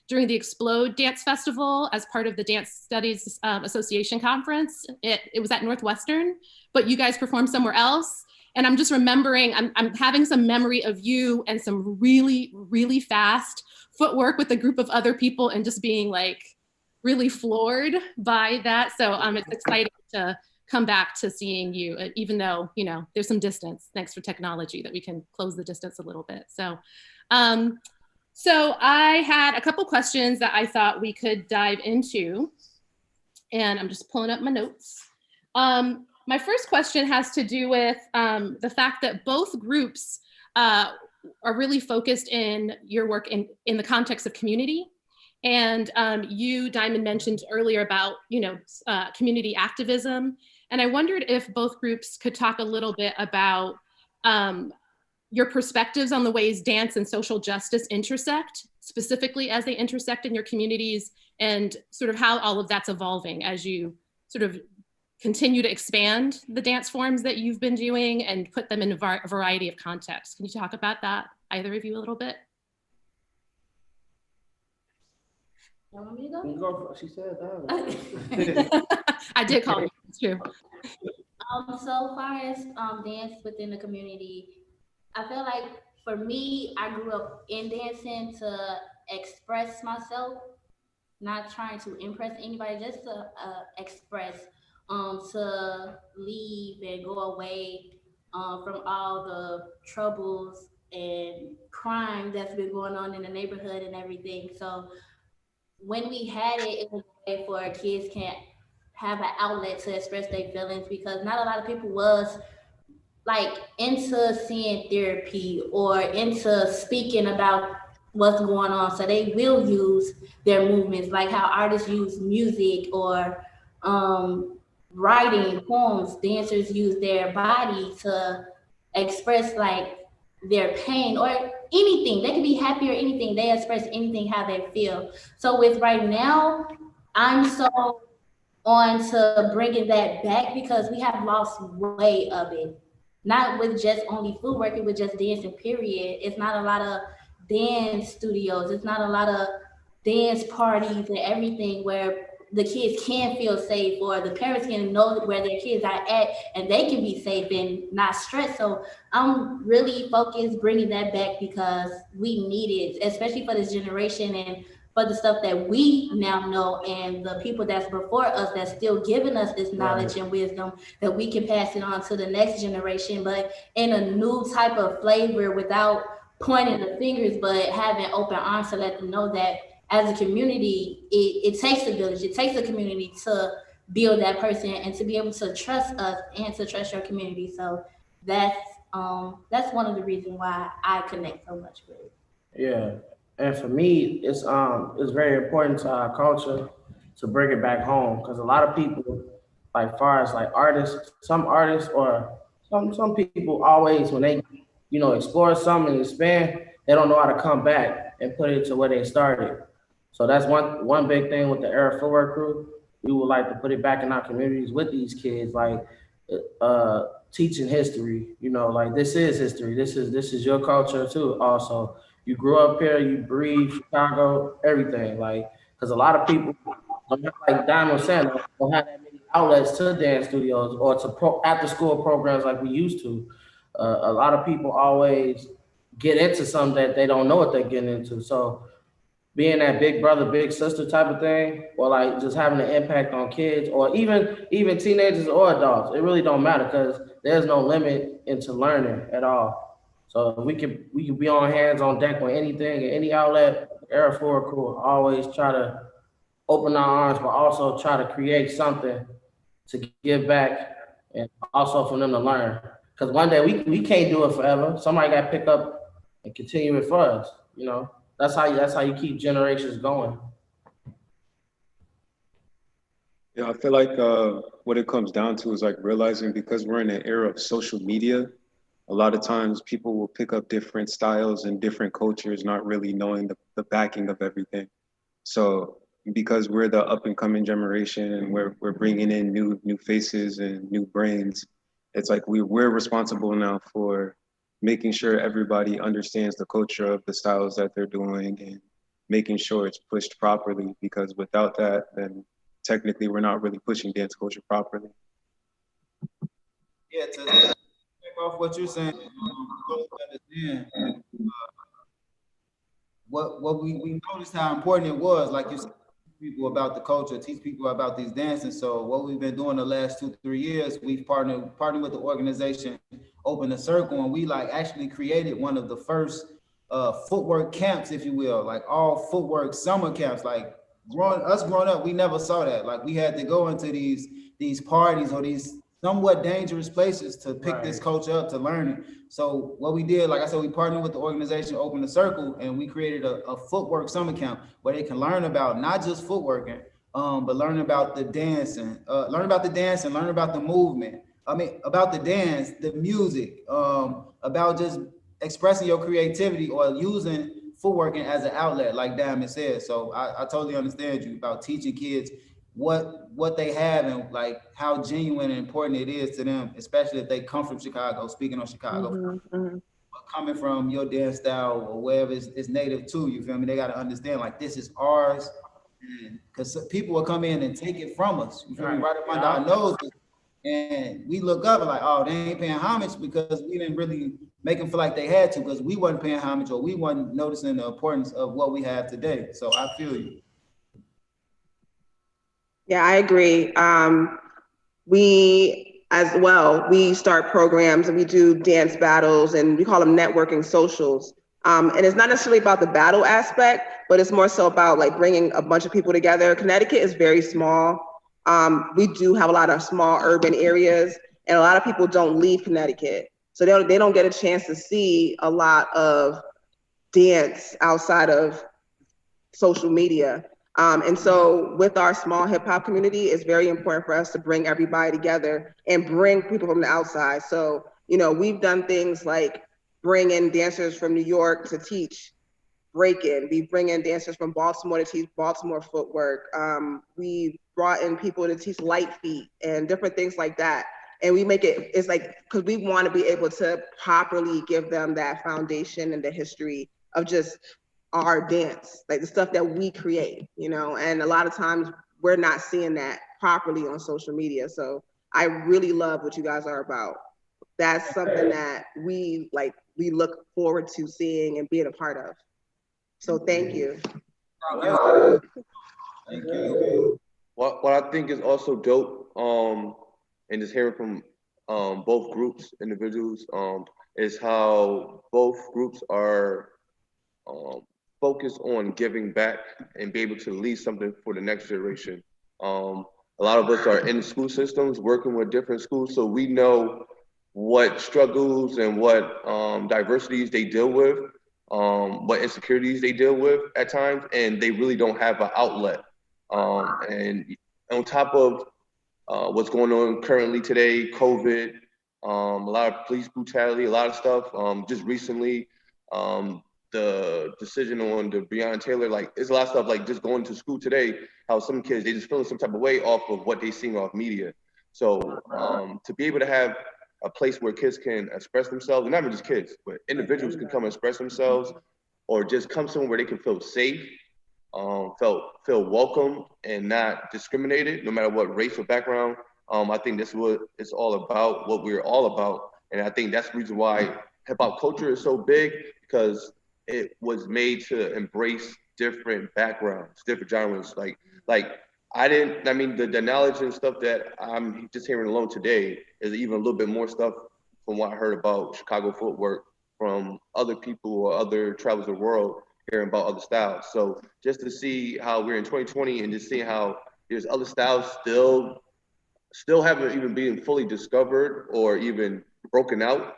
during the Explode Dance Festival as part of the Dance Studies Association conference. It was at Northwestern, but you guys performed somewhere else. And I'm just remembering, I'm having some memory of you and some really, really fast footwork with a group of other people and just being like really floored by that. So it's exciting to come back to seeing you, even though, you know, there's some distance, thanks for technology that we can close the distance a little bit. So, so I had a couple questions that I thought we could dive into, and I'm just pulling up my notes. My first question has to do with the fact that both groups are really focused in your work in the context of community. And you, Diamond, mentioned earlier about, you know, community activism. And I wondered if both groups could talk a little bit about your perspectives on the ways dance and social justice intersect, specifically as they intersect in your communities, and sort of how all of that's evolving as you sort of continue to expand the dance forms that you've been doing and put them in a variety of contexts. Can you talk about that, either of you, a little bit? You want me to go? You go, she said that. I did call you, it's true. So far as dance within the community, I feel like for me, I grew up in dancing to express myself, not trying to impress anybody, just to express, to leave and go away from all the troubles and crime that's been going on in the neighborhood and everything. So when we had it, it was a way for kids can have an outlet to express their feelings, because not a lot of people was like into seeing therapy or into speaking about what's going on. So they will use their movements, like how artists use music or writing poems. Dancers use their body to express like their pain or anything. They can be happy or anything. They express anything how they feel. So with right now, I'm so on to bringing that back, because we have lost way of it. Not with just only footwork, it was just dancing, period. It's not a lot of dance studios. It's not a lot of dance parties and everything where the kids can feel safe, or the parents can know where their kids are at and they can be safe and not stressed. So I'm really focused bringing that back, because we need it, especially for this generation and for the stuff that we now know, and the people that's before us that's still giving us this knowledge and wisdom, that we can pass it on to the next generation, but in a new type of flavor, without pointing the fingers, but having open arms to let them know that as a community, it takes a village, it takes a community to build that person and to be able to trust us and to trust your community. So that's one of the reasons why I connect so much with it. Yeah, and for me, it's very important to our culture to bring it back home because a lot of people, like far as like artists, some artists or some people always when they explore something and expand, they don't know how to come back and put it to where they started. So that's one big thing with the Era Footwork Crew. We would like to put it back in our communities with these kids, like teaching history. Like this is history. This is your culture too. Also, you grew up here, you breathe Chicago, everything. Like, because a lot of people don't have, like Diamond was saying, don't have that many outlets to dance studios or to after school programs like we used to. A lot of people always get into something that they don't know what they're getting into. So being that big brother, big sister type of thing, or like just having an impact on kids, or even teenagers or adults, it really don't matter because there's no limit into learning at all. So we can be on hands on deck with anything, any outlet. Era Footwork Crew always try to open our arms, but also try to create something to give back and also for them to learn. Because one day we can't do it forever. Somebody got to pick up and continue it for us. That's how you keep generations going. Yeah, I feel like what it comes down to is like realizing because we're in an era of social media, a lot of times people will pick up different styles and different cultures, not really knowing the backing of everything. So because we're the up and coming generation and we're bringing in new faces and new brains, it's like we're responsible now for making sure everybody understands the culture of the styles that they're doing and making sure it's pushed properly, because without that, then technically we're not really pushing dance culture properly. Yeah, to take off what you're saying, understand what we noticed how important it was, like you said, people about the culture, teach people about these dances. So what we've been doing the last 2-3 years, we've partnered with the organization Open the Circle, and we like actually created one of the first footwork camps, if you will, like all footwork summer camps. Like growing up, we never saw that. Like we had to go into these parties or these somewhat dangerous places to pick this culture up, to learn it. So what we did, like I said, we partnered with the organization Open the Circle, and we created a footwork summer camp where they can learn about not just footworking, but learn about the dancing, learn about the movement. I mean, about the dance, the music, about just expressing your creativity or using footworking as an outlet, like Diamond said. So I totally understand you about teaching kids what they have and like how genuine and important it is to them, especially if they come from Chicago, speaking on Chicago, coming from your dance style or wherever it's native to, you feel me? They got to understand like this is ours, because people will come in and take it from us, you feel me, right up under our noses, and we look up and like, oh, they ain't paying homage because we didn't really make them feel like they had to, because we wasn't paying homage or we wasn't noticing the importance of what we have today. So I feel you. Yeah, I agree. We, as well, we start programs and we do dance battles and we call them networking socials. And it's not necessarily about the battle aspect, but it's more so about like bringing a bunch of people together. Connecticut is very small. We do have a lot of small urban areas, and a lot of people don't leave Connecticut. So they don't get a chance to see a lot of dance outside of social media. And so with our small hip hop community, it's very important for us to bring everybody together and bring people from the outside. So, we've done things like bring in dancers from New York to teach break-in. We bring in dancers from Baltimore to teach Baltimore footwork. We brought in people to teach light feet and different things like that. And we make it's like, because we want to be able to properly give them that foundation and the history of just our dance, like the stuff that we create, and a lot of times we're not seeing that properly on social media. So I really love what you guys are about. That's something that we look forward to seeing and being a part of. So thank you. Thank you. What I think is also dope, and just hearing from both groups, individuals, is how both groups are focus on giving back and be able to leave something for the next generation. A lot of us are in school systems, working with different schools, so we know what struggles and what diversities they deal with, what insecurities they deal with at times, and they really don't have an outlet. And on top of what's going on currently today, COVID, a lot of police brutality, a lot of stuff. Just recently, the decision on the Breonna Taylor, like, it's a lot of stuff, like just going to school today, how some kids, they just feeling some type of way off of what they seeing off media. So to be able to have a place where kids can express themselves, and not even just kids, but individuals can come and express themselves, or just come somewhere where they can feel safe, feel welcome and not discriminated, no matter what race or background. I think that's what it's all about, what we're all about. And I think that's the reason why hip hop culture is so big, because it was made to embrace different backgrounds, different genres. Like the knowledge and stuff that I'm just hearing alone today is even a little bit more stuff from what I heard about Chicago footwork from other people or other travelers of the world, hearing about other styles. So just to see how we're in 2020 and just seeing how there's other styles still haven't even been fully discovered or even broken out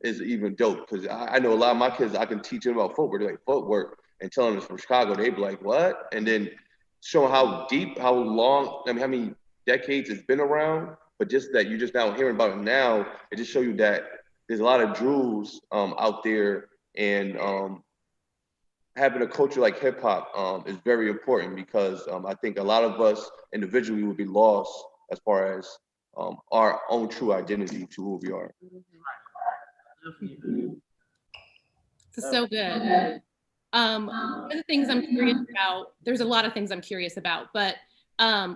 is even dope. Because I know a lot of my kids, I can teach them about footwork. They're like, footwork, and tell them it's from Chicago. They'd be like, what? And then showing how deep, how long, I mean, how many decades it's been around, but just that you're just now hearing about it now, it just show you that there's a lot of jewels out there, and having a culture like hip hop is very important, because I think a lot of us individually would be lost as far as our own true identity to who we are. This is so good. One of the things I'm curious about, there's a lot of things I'm curious about, but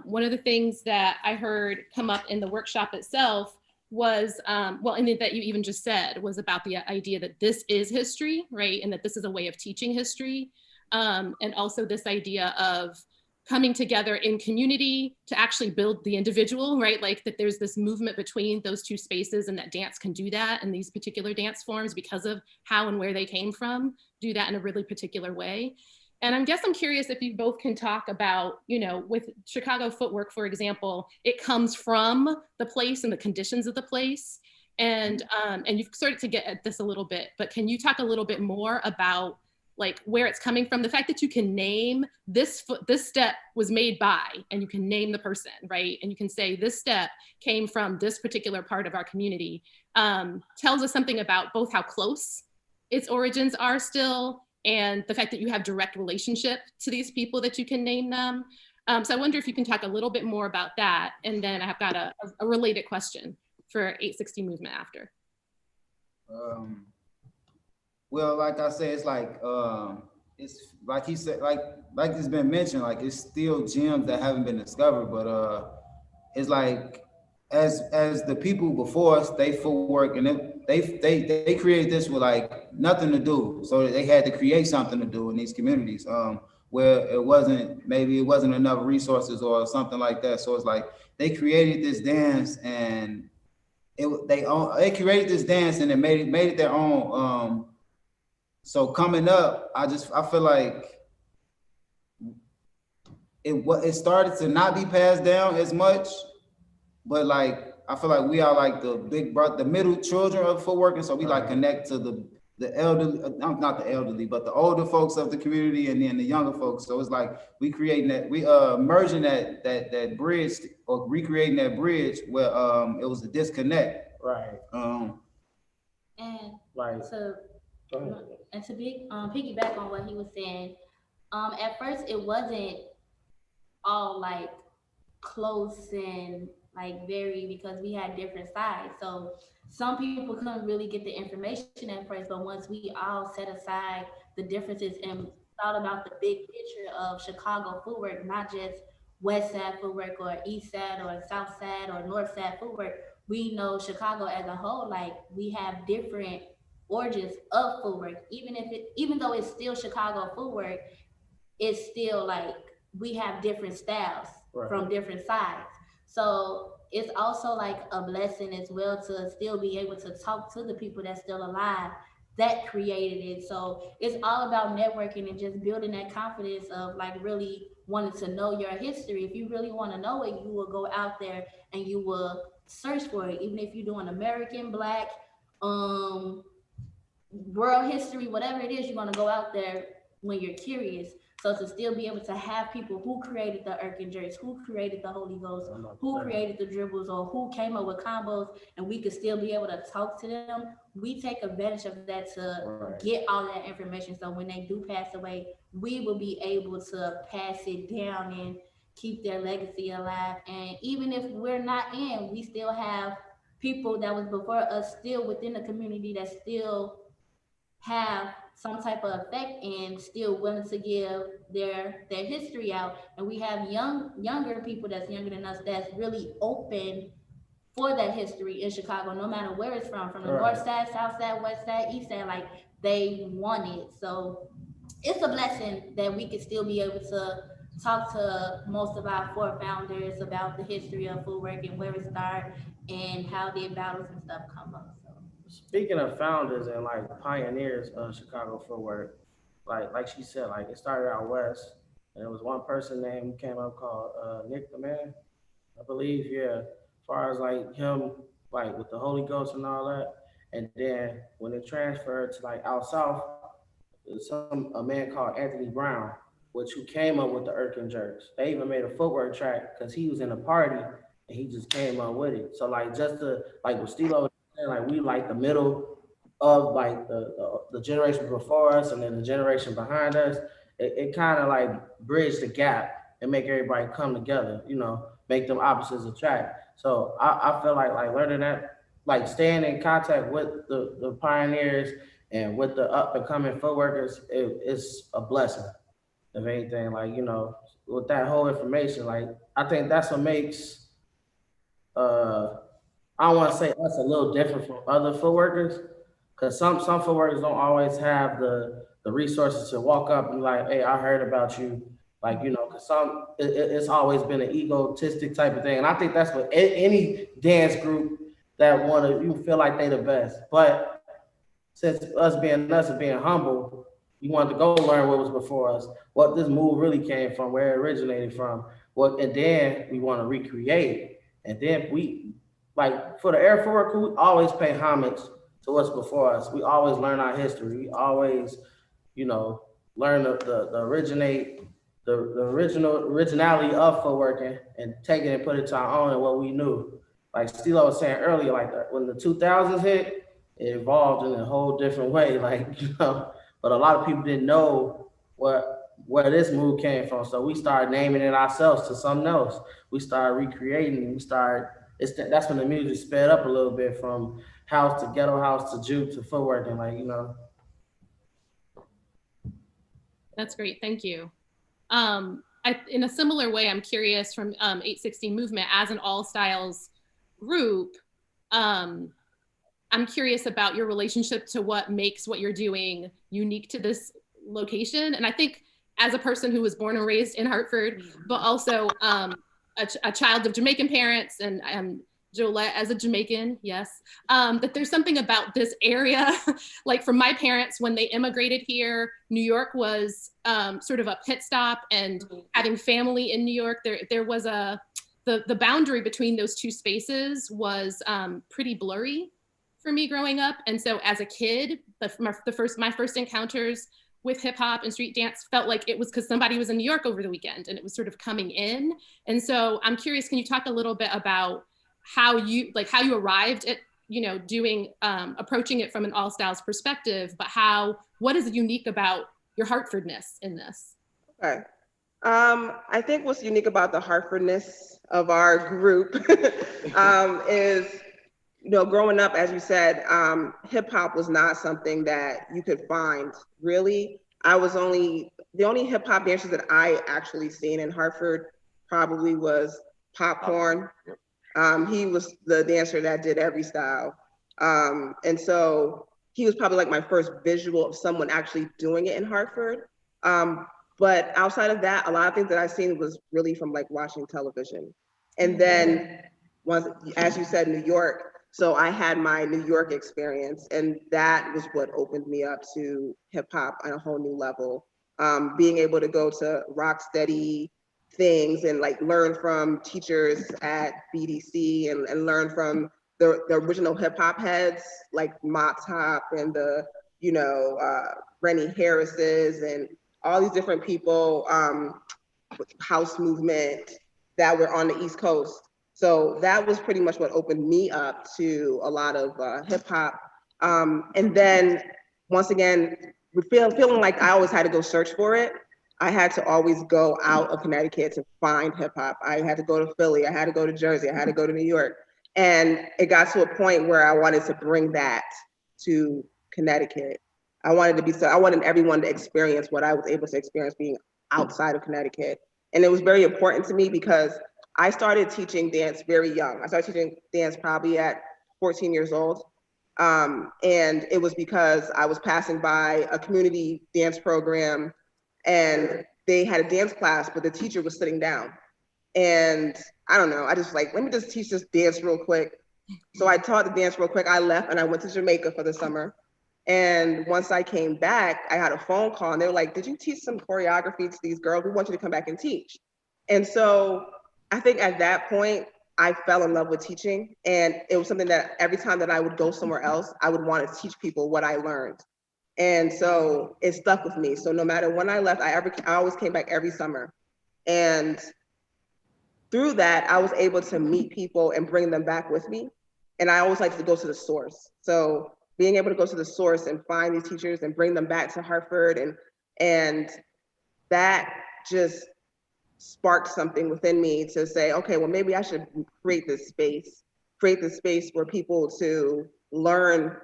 one of the things that I heard come up in the workshop itself was, and that you even just said, was about the idea that this is history, right? And that this is a way of teaching history. And also this idea of coming together in community to actually build the individual, right? Like that there's this movement between those two spaces, and that dance can do that, and these particular dance forms, because of how and where they came from, do that in a really particular way. And I guess I'm curious if you both can talk about, with Chicago footwork, for example, it comes from the place and the conditions of the place. And you've started to get at this a little bit, but can you talk a little bit more about like where it's coming from? The fact that you can name this step was made by, and you can name the person, right? And you can say this step came from this particular part of our community, tells us something about both how close its origins are still, and the fact that you have direct relationship to these people that you can name them. So I wonder if you can talk a little bit more about that. And then I've got a related question for 860 movement after. Well, like I said, it's like like he said, like it's been mentioned, like it's still gems that haven't been discovered, but it's like as the people before us, they footwork, and they created this with like nothing to do, so they had to create something to do in these communities where maybe it wasn't enough resources or something like that. So it's like they created this dance, and they created this dance, and it made it their own. So coming up, I feel like it started to not be passed down as much, but like I feel like we are like the big brother, the middle children of footwork, and so we like connect to the elderly, not the elderly, but the older folks of the community, and then the younger folks. So it's like we creating that, we merging that bridge, or recreating that bridge where it was a disconnect. Right. And Like, to piggyback on what he was saying, at first it wasn't all like close and like very, because we had different sides. So some people couldn't really get the information at first, but once we all set aside the differences and thought about the big picture of Chicago footwork, not just West Side footwork or East Side or South Side or North Side footwork, we know Chicago as a whole, like we have different origins of footwork. Even though it's still Chicago footwork, it's still like we have different styles from different sides. So it's also like a blessing as well to still be able to talk to the people that's still alive that created it. So it's all about networking and just building that confidence of like really wanting to know your history. If you really want to know it, you will go out there and you will search for it. Even if you're doing American, Black, world history, whatever it is, you're going to go out there when you're curious. So to still be able to have people who created the Erkin jerks, who created the Holy Ghost, who created the dribbles, or who came up with combos, and we could still be able to talk to them, we take advantage of that to get all that information. So when they do pass away, we will be able to pass it down and keep their legacy alive. And even if we're not in, we still have people that was before us still within the community that still have some type of effect and still willing to give their history out. And we have younger people that's younger than us that's really open for that history in Chicago, no matter where it's from the north side, south side, west side, east side, like they want it. So it's a blessing that we could still be able to talk to most of our forefounders about the history of footwork and where it started and how their battles and stuff come up. Speaking of founders and like pioneers of Chicago footwork, like she said, like it started out west, and there was one person named who came up called Nick the Man, I believe. Yeah, as far as like him, like with the Holy Ghost and all that, and then when it transferred to like out south, a man called Anthony Brown, which who came up with the Erkin jerks. They even made a footwork track because he was in a party and he just came up with it. So like just to like with Stilo, like we like the middle of like the generation before us and then the generation behind us. It kind of like bridge the gap and make everybody come together, you know, make them opposites attract. So I feel like learning that, like staying in contact with the pioneers and with the up and coming footworkers, it's a blessing. If anything, like, you know, with that whole information, like I think that's what makes I don't want to say us a little different from other footworkers, because some footworkers don't always have the resources to walk up and be like, hey, I heard about you. Like, you know, because it's always been an egotistic type of thing. And I think that's what any dance group that you feel like they the best. But since us and being humble, we wanted to go learn what was before us, what this move really came from, where it originated from, and then we want to recreate. And then we, like for the Era Footwork Crew, we always pay homage to what's before us. We always learn our history. We always, you know, learn the originality of footworking and take it and put it to our own and what we knew. Like Stilo was saying earlier, like when the 2000s hit, it evolved in a whole different way, like, you know, but a lot of people didn't know where this move came from. So we started naming it ourselves to something else. We started recreating, that's when the music sped up a little bit from house to ghetto house to juke to footwork and like, you know. That's great, thank you. In a similar way, I'm curious from 860 Movement as an all styles group, I'm curious about your relationship to what makes what you're doing unique to this location. And I think as a person who was born and raised in Hartford, but also a child of Jamaican parents and Jolette as a Jamaican, yes, that there's something about this area, like for my parents, when they immigrated here, New York was sort of a pit stop, and having family in New York, there was the boundary between those two spaces was pretty blurry for me growing up. And so as a kid, my first encounters with hip hop and street dance felt like it was because somebody was in New York over the weekend and it was sort of coming in. And so I'm curious, can you talk a little bit about how you arrived at, you know, doing, approaching it from an all styles perspective, but what is unique about your Hartfordness in this? Okay. I think what's unique about the Hartfordness of our group is, you know, growing up, as you said, hip hop was not something that you could find really. The only hip hop dancers that I actually seen in Hartford probably was Popcorn. He was the dancer that did every style. And so he was probably like my first visual of someone actually doing it in Hartford. But outside of that, a lot of things that I've seen was really from like watching television. And then once, as you said, New York, So I had my New York experience, and that was what opened me up to hip hop on a whole new level. Being able to go to rock steady things and like learn from teachers at BDC and learn from the original hip hop heads like Mop Top and the, Rennie Harris's and all these different people, house movement that were on the East Coast. So that was pretty much what opened me up to a lot of hip hop. And then once again, feeling like I always had to go search for it. I had to always go out of Connecticut to find hip hop. I had to go to Philly, I had to go to Jersey, I had to go to New York. And it got to a point where I wanted to bring that to Connecticut. I wanted everyone to experience what I was able to experience being outside of Connecticut. And it was very important to me because I started teaching dance very young. I started teaching dance probably at 14 years old. And it was because I was passing by a community dance program and they had a dance class, but the teacher was sitting down. And I don't know, I just like, let me just teach this dance real quick. So I taught the dance real quick. I left and I went to Jamaica for the summer. And once I came back, I had a phone call and they were like, did you teach some choreography to these girls? We want you to come back and teach. And so I think at that point, I fell in love with teaching. And it was something that every time that I would go somewhere else, I would want to teach people what I learned. And so it stuck with me. So no matter when I left, I always came back every summer. And through that, I was able to meet people and bring them back with me. And I always like to go to the source. So being able to go to the source and find these teachers and bring them back to Hartford, and that just sparked something within me to say, okay, well, maybe I should create this space for people to learn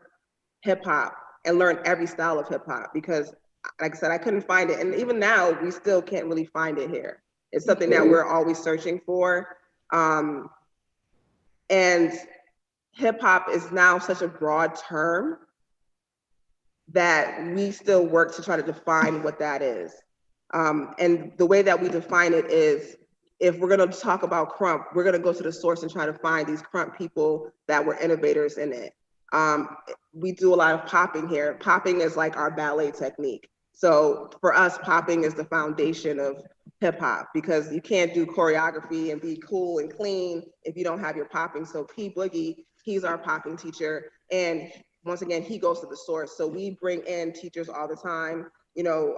hip hop and learn every style of hip hop, because like I said, I couldn't find it. And even now, we still can't really find it here. It's something that we're always searching for. And hip hop is now such a broad term that we still work to try to define what that is. And the way that we define it is, if we're gonna talk about crump, we're gonna go to the source and try to find these crump people that were innovators in it. We do a lot of popping here. Popping is like our ballet technique. So for us, popping is the foundation of hip hop, because you can't do choreography and be cool and clean if you don't have your popping. So P Boogie, he's our popping teacher. And once again, he goes to the source. So we bring in teachers all the time.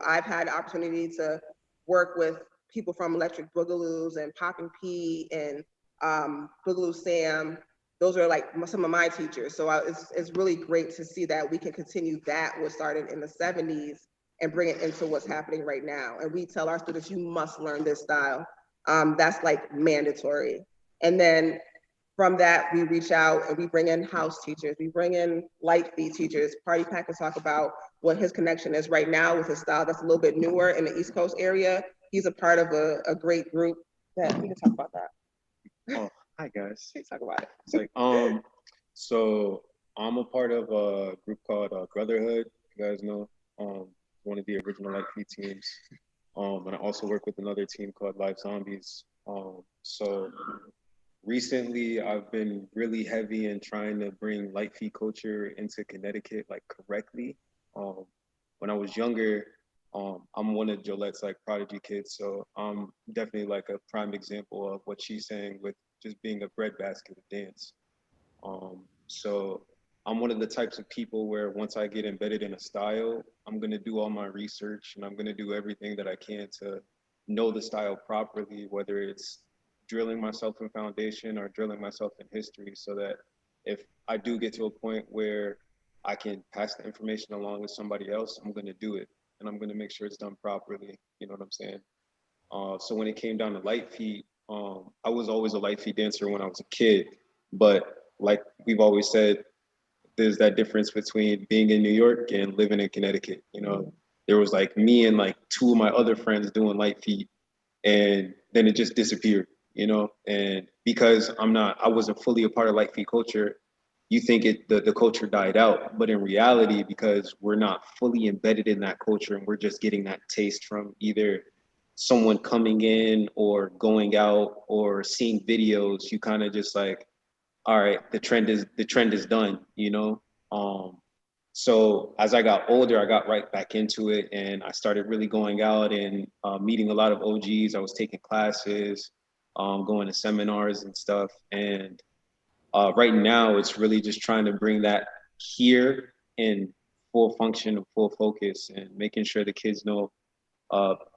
I've had the opportunity to work with people from Electric Boogaloos and Poppin' P and Boogaloo Sam. Those are like some of my teachers. So it's really great to see that we can continue that what started in the 70s and bring it into what's happening right now. And we tell our students, you must learn this style. That's like mandatory. And then from that, we reach out and we bring in house teachers. We bring in light feet teachers. Party Pack can talk about what his connection is right now with his style that's a little bit newer in the East Coast area. He's a part of a great group that we can talk about that. Oh, hi guys. Let's talk about it. It's like, so I'm a part of a group called Brotherhood. You guys know, one of the original Light Feet teams. And I also work with another team called Live Zombies. So recently I've been really heavy in trying to bring light feet culture into Connecticut, like correctly. When I was younger, I'm one of Jolette's like prodigy kids. So I'm definitely like a prime example of what she's saying with just being a breadbasket of dance. So I'm one of the types of people where once I get embedded in a style, I'm gonna do all my research and I'm gonna do everything that I can to know the style properly, whether it's drilling myself in foundation or drilling myself in history, so that if I do get to a point where I can pass the information along to somebody else, I'm gonna do it. And I'm gonna make sure it's done properly, you know what I'm saying? So when it came down to light feet, I was always a light feet dancer when I was a kid, but like we've always said, there's that difference between being in New York and living in Connecticut. There was like me and like two of my other friends doing light feet, and then it just disappeared, and because I wasn't fully a part of light feet culture, you think the culture died out, but in reality, because we're not fully embedded in that culture and we're just getting that taste from either someone coming in or going out or seeing videos, you kind of just like, all right, the trend is done, you know? So as I got older, I got right back into it, and I started really going out and meeting a lot of OGs. I was taking classes, going to seminars and stuff. And right now, it's really just trying to bring that here in full function and full focus, and making sure the kids know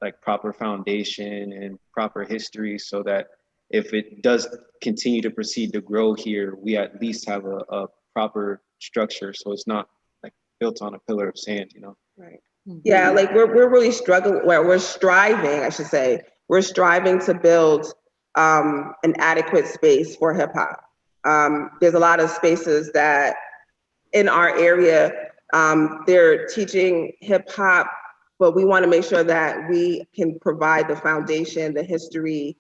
like proper foundation and proper history, so that if it does continue to proceed to grow here, we at least have a proper structure, so it's not like built on a pillar of sand, you know? Right. Yeah, like we're really struggling, well, we're striving, I should say, we're striving to build an adequate space for hip hop. There's a lot of spaces that in our area, they're teaching hip hop, but we want to make sure that we can provide the foundation, the history,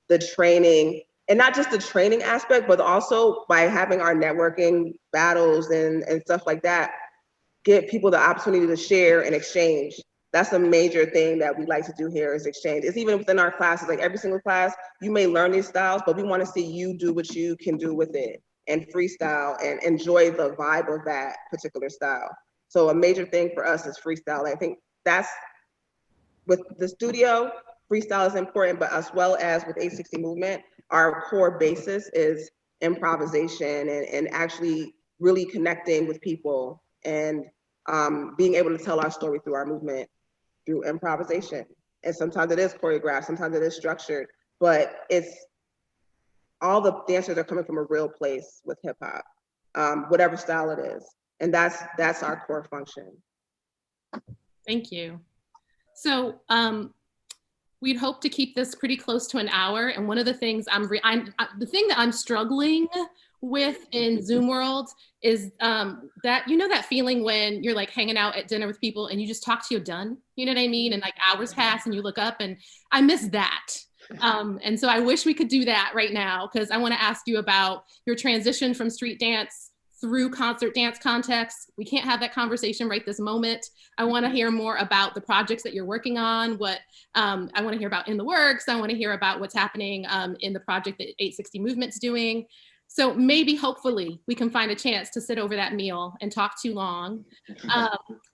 the training, and not just the training aspect, but also by having our networking battles and stuff like that, give people the opportunity to share and exchange. That's a major thing that we like to do here is exchange. It's even within our classes, like every single class, you may learn these styles, but we want to see you do what you can do with it and freestyle and enjoy the vibe of that particular style. So a major thing for us is freestyle. I think that's with the studio, freestyle is important, but as well as with 860 Movement, our core basis is improvisation and actually really connecting with people and being able to tell our story through our movement, through improvisation. And sometimes it is choreographed, sometimes it is structured, but it's all the dancers are coming from a real place with hip hop, whatever style it is. And that's our core function. Thank you. So we'd hope to keep this pretty close to an hour. And one of the things the thing that I'm struggling with in Zoom world is that, you know, that feeling when you're like hanging out at dinner with people and you just talk to you done, you know what I mean? And like hours pass and you look up, and I miss that. And so I wish we could do that right now, because I want to ask you about your transition from street dance through concert dance context. We can't have that conversation right this moment. I want to hear more about the projects that you're working on, what I want to hear about in the works. I want to hear about what's happening in the project that 860 Movement's doing. So maybe, hopefully, we can find a chance to sit over that meal and talk too long.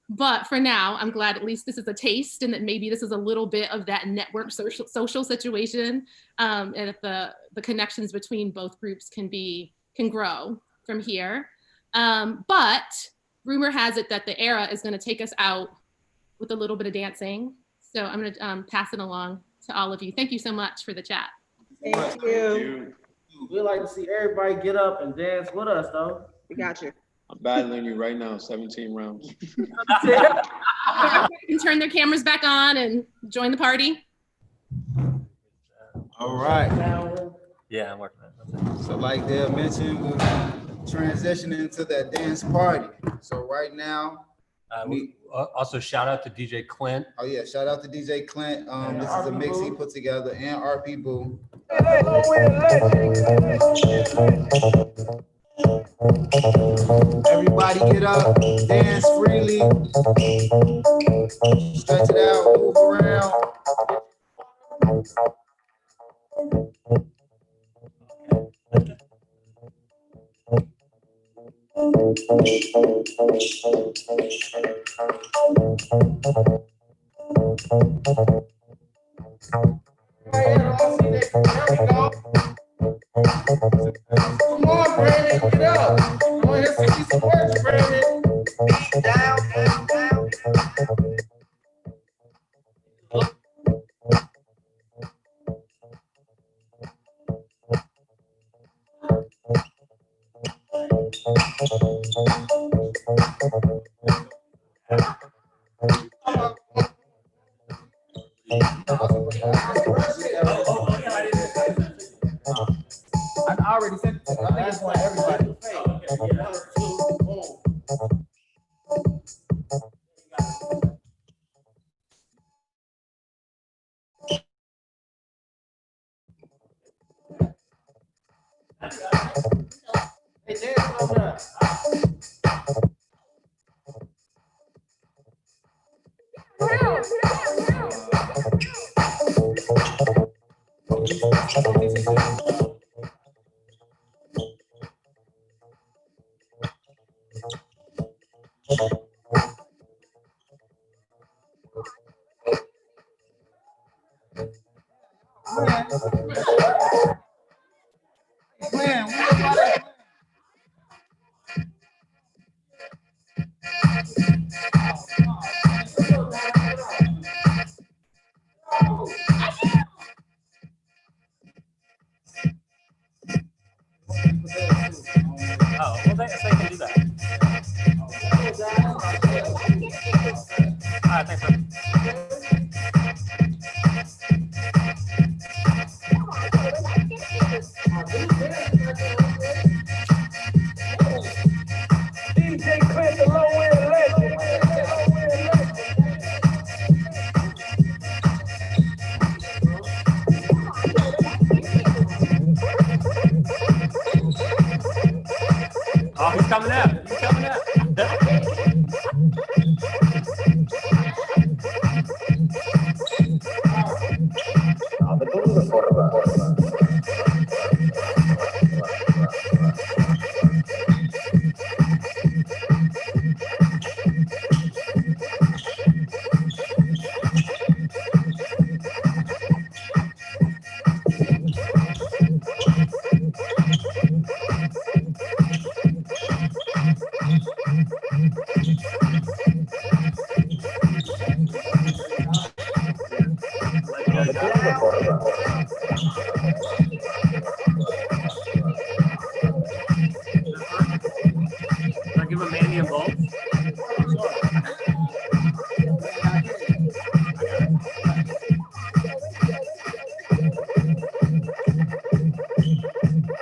But for now, I'm glad at least this is a taste, and that maybe this is a little bit of that network social situation, and if the connections between both groups can grow from here. But rumor has it that the Era is going to take us out with a little bit of dancing. So I'm going to pass it along to all of you. Thank you so much for the chat. Thank you. We like to see everybody get up and dance with us, though. We got you. I'm battling you right now, 17 rounds. You can turn their cameras back on and join the party. All right. Yeah, I'm working on it. So like Deb mentioned, we're transitioning to that dance party. So right now, also shout out to DJ Clint. Oh yeah, shout out to DJ Clint. This is a mix he put together, and RP Boo. Everybody get up, dance freely, stretch it out, move around. Come on, Brandon, get up. I want to see some words, Brandon. Down, down, down. I already said it. I just want everybody. Hey, dance over there. they can do that. All right, thanks, man. DJ Clint, the low end legend. Oh, he's coming out. He's coming out. I'll give him Mandy and both.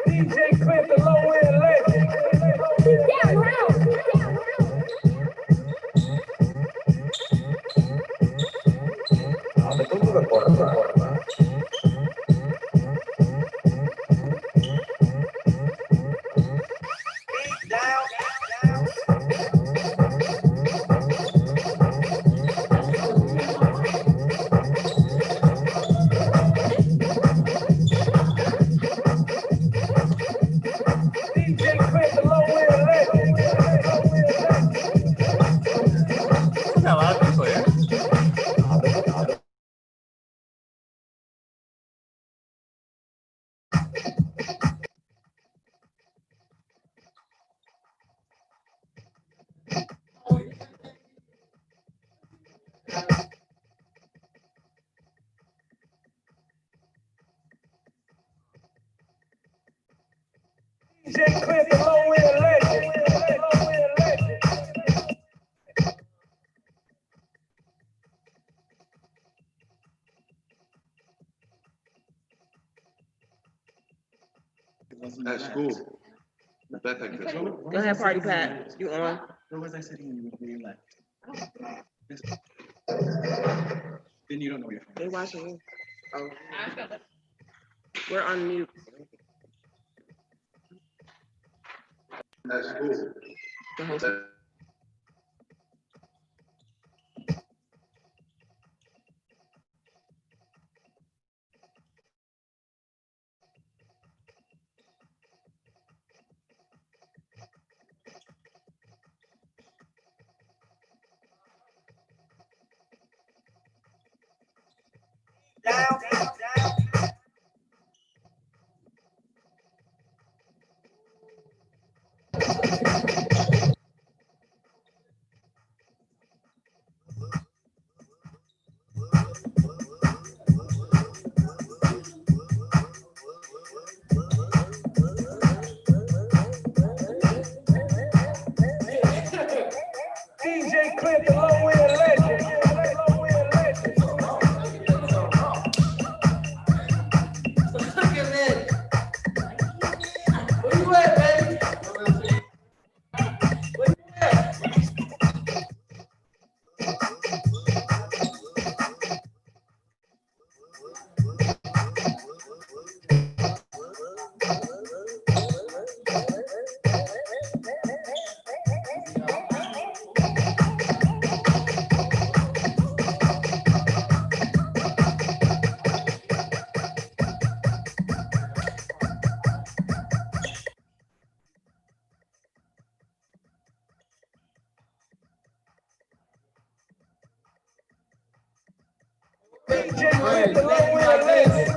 DJ Clint, the low end legend. DJ Clint, the low end legend. Look how loud people here. DJ Clint, the low end legend. That's cool. Rebecca, Go ahead, Party Pat. You on? Where was I sitting when you left? Then you don't know where you're from. They watching you. Oh. We're on mute. That's cool. Go ahead. DJ Clint, the low end legend. Where you at, baby? DJ Clint, the low end legend.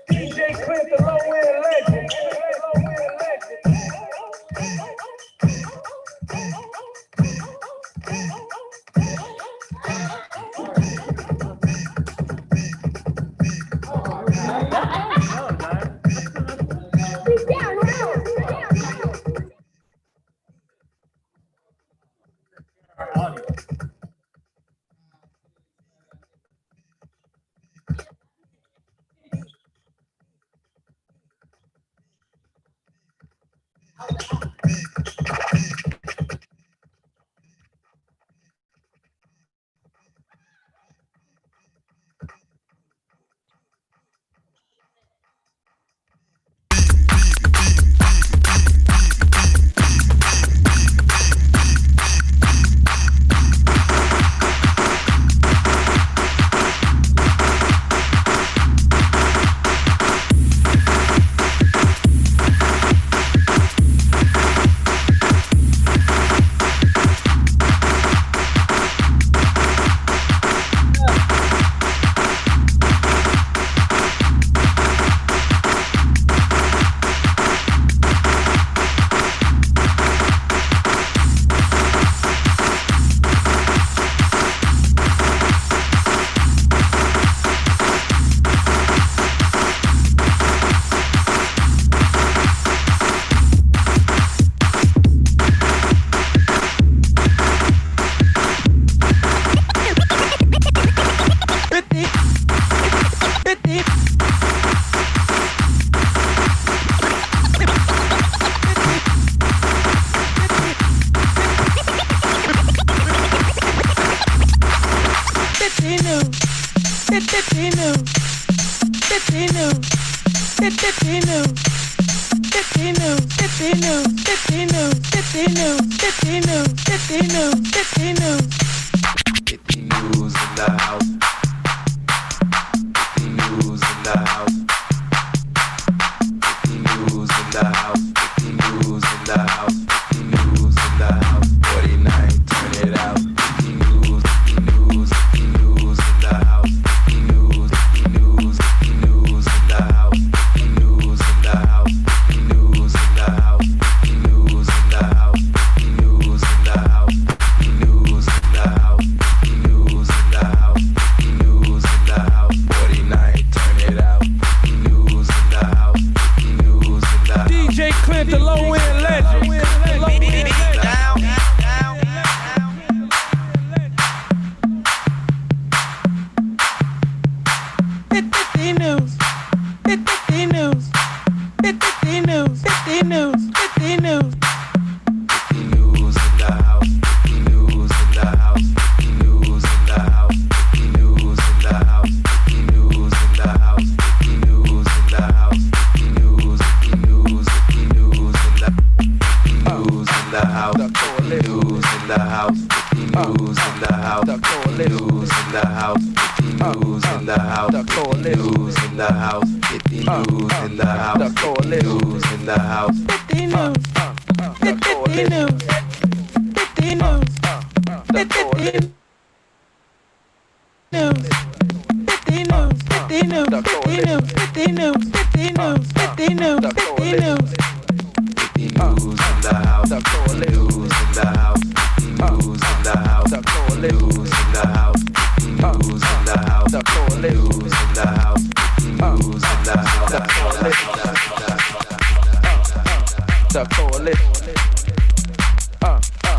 DJ Clint, the low-end legend.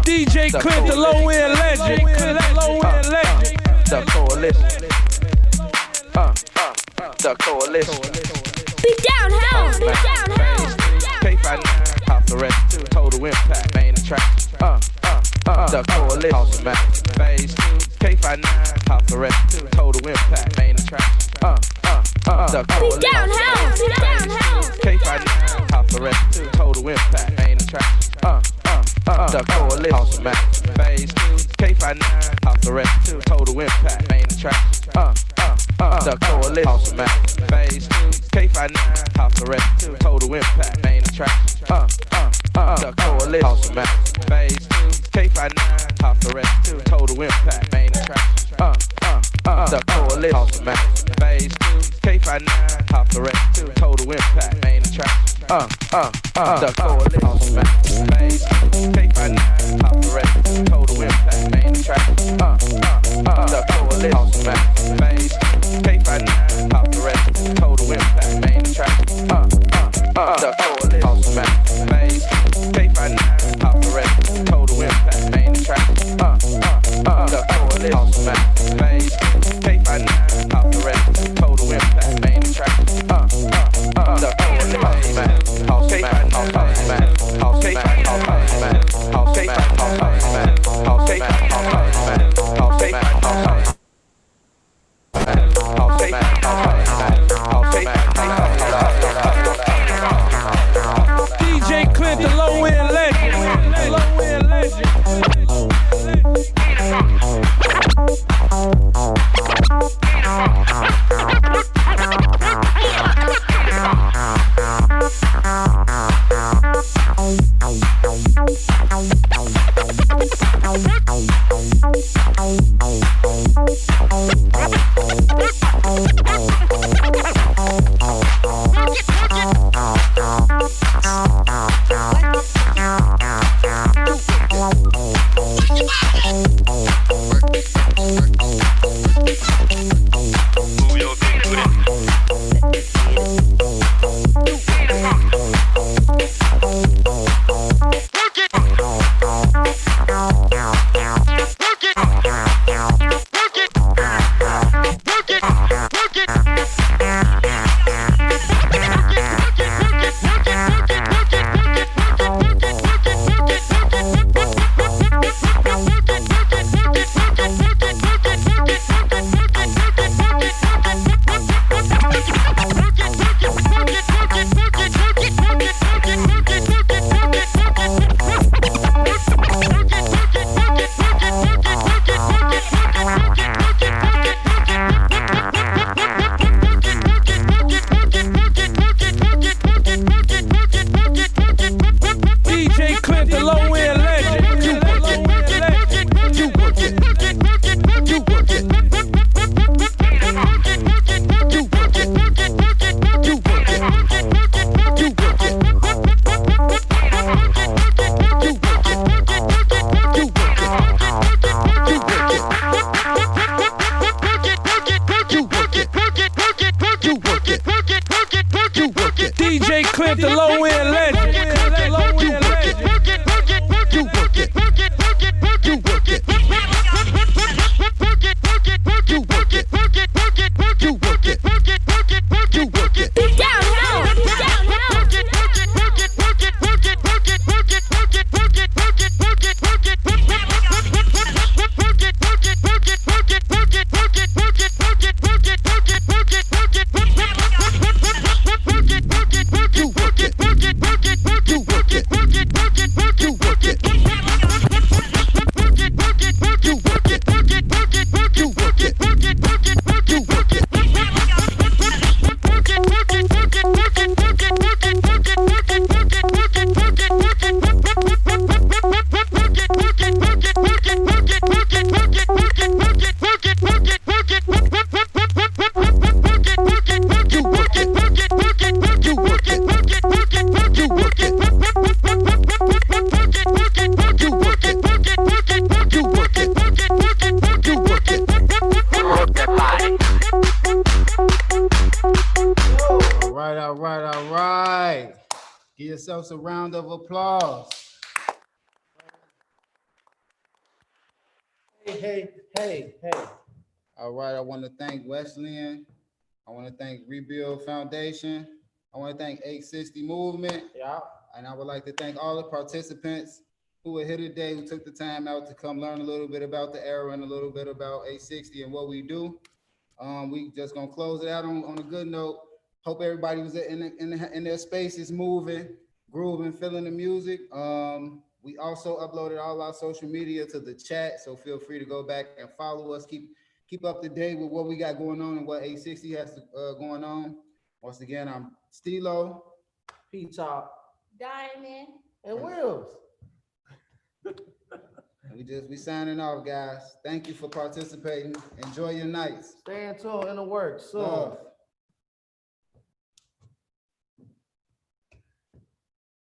DJ Clint, the low-end legend. The coalition. The coalition. Be down, house. Be down, house. K59, house arrest, total impact, main attraction. The coalition. House of Mac. Phase 2, K59, house arrest, total impact, main attraction. The coalition. Be down, house. Be down. K59, house arrest 2, total impact, main attraction. The coalition, awesome man. Phase 2, K59, house arrest 2, total impact, main attraction. The coalition, awesome man. Phase 2, K59, house arrest 2, total impact, main attraction. The coalition, awesome man. Phase 2, K59, house arrest 2, total impact, main attraction. The coalition, awesome man. Phase 2, K59, house arrest 2, total impact, main attraction. The coalition, awesome man. Phase 2, K59, house arrest 2, total impact, main attraction. The coalition, awesome man. Phase 2, K59, house arrest 2, total impact, main attraction. The coalition, awesome man. Phase 2, K59, house arrest 2, total impact, main attraction. The coalition, awesome man. Phase 2, K59, house arrest 2, total impact, main attraction. The coalition, awesome man. House man, house man, house man, house man, house man, house man, house man, house man, house man, DJ Clint, the low end legend. Low end legend. DJ Clint, the low end legend. All right. Give yourselves a round of applause. Hey. All right, I want to thank Wesleyan. I want to thank Rebuild Foundation. I want to thank 860 Movement. Yeah. And I would like to thank all the participants who were here today, who took the time out to come learn a little bit about the Era and a little bit about 860 and what we do. We just gonna close it out on a good note. Hope everybody was in their spaces, moving, grooving, feeling the music. We also uploaded all our social media to the chat, so feel free to go back and follow us. Keep up to date with what we got going on and what 860 has going on. Once again, I'm Stilo, P-Top, Diamond, and Wills. We signing off, guys. Thank you for participating. Enjoy your nights. Stay in tune in the works soon. Love.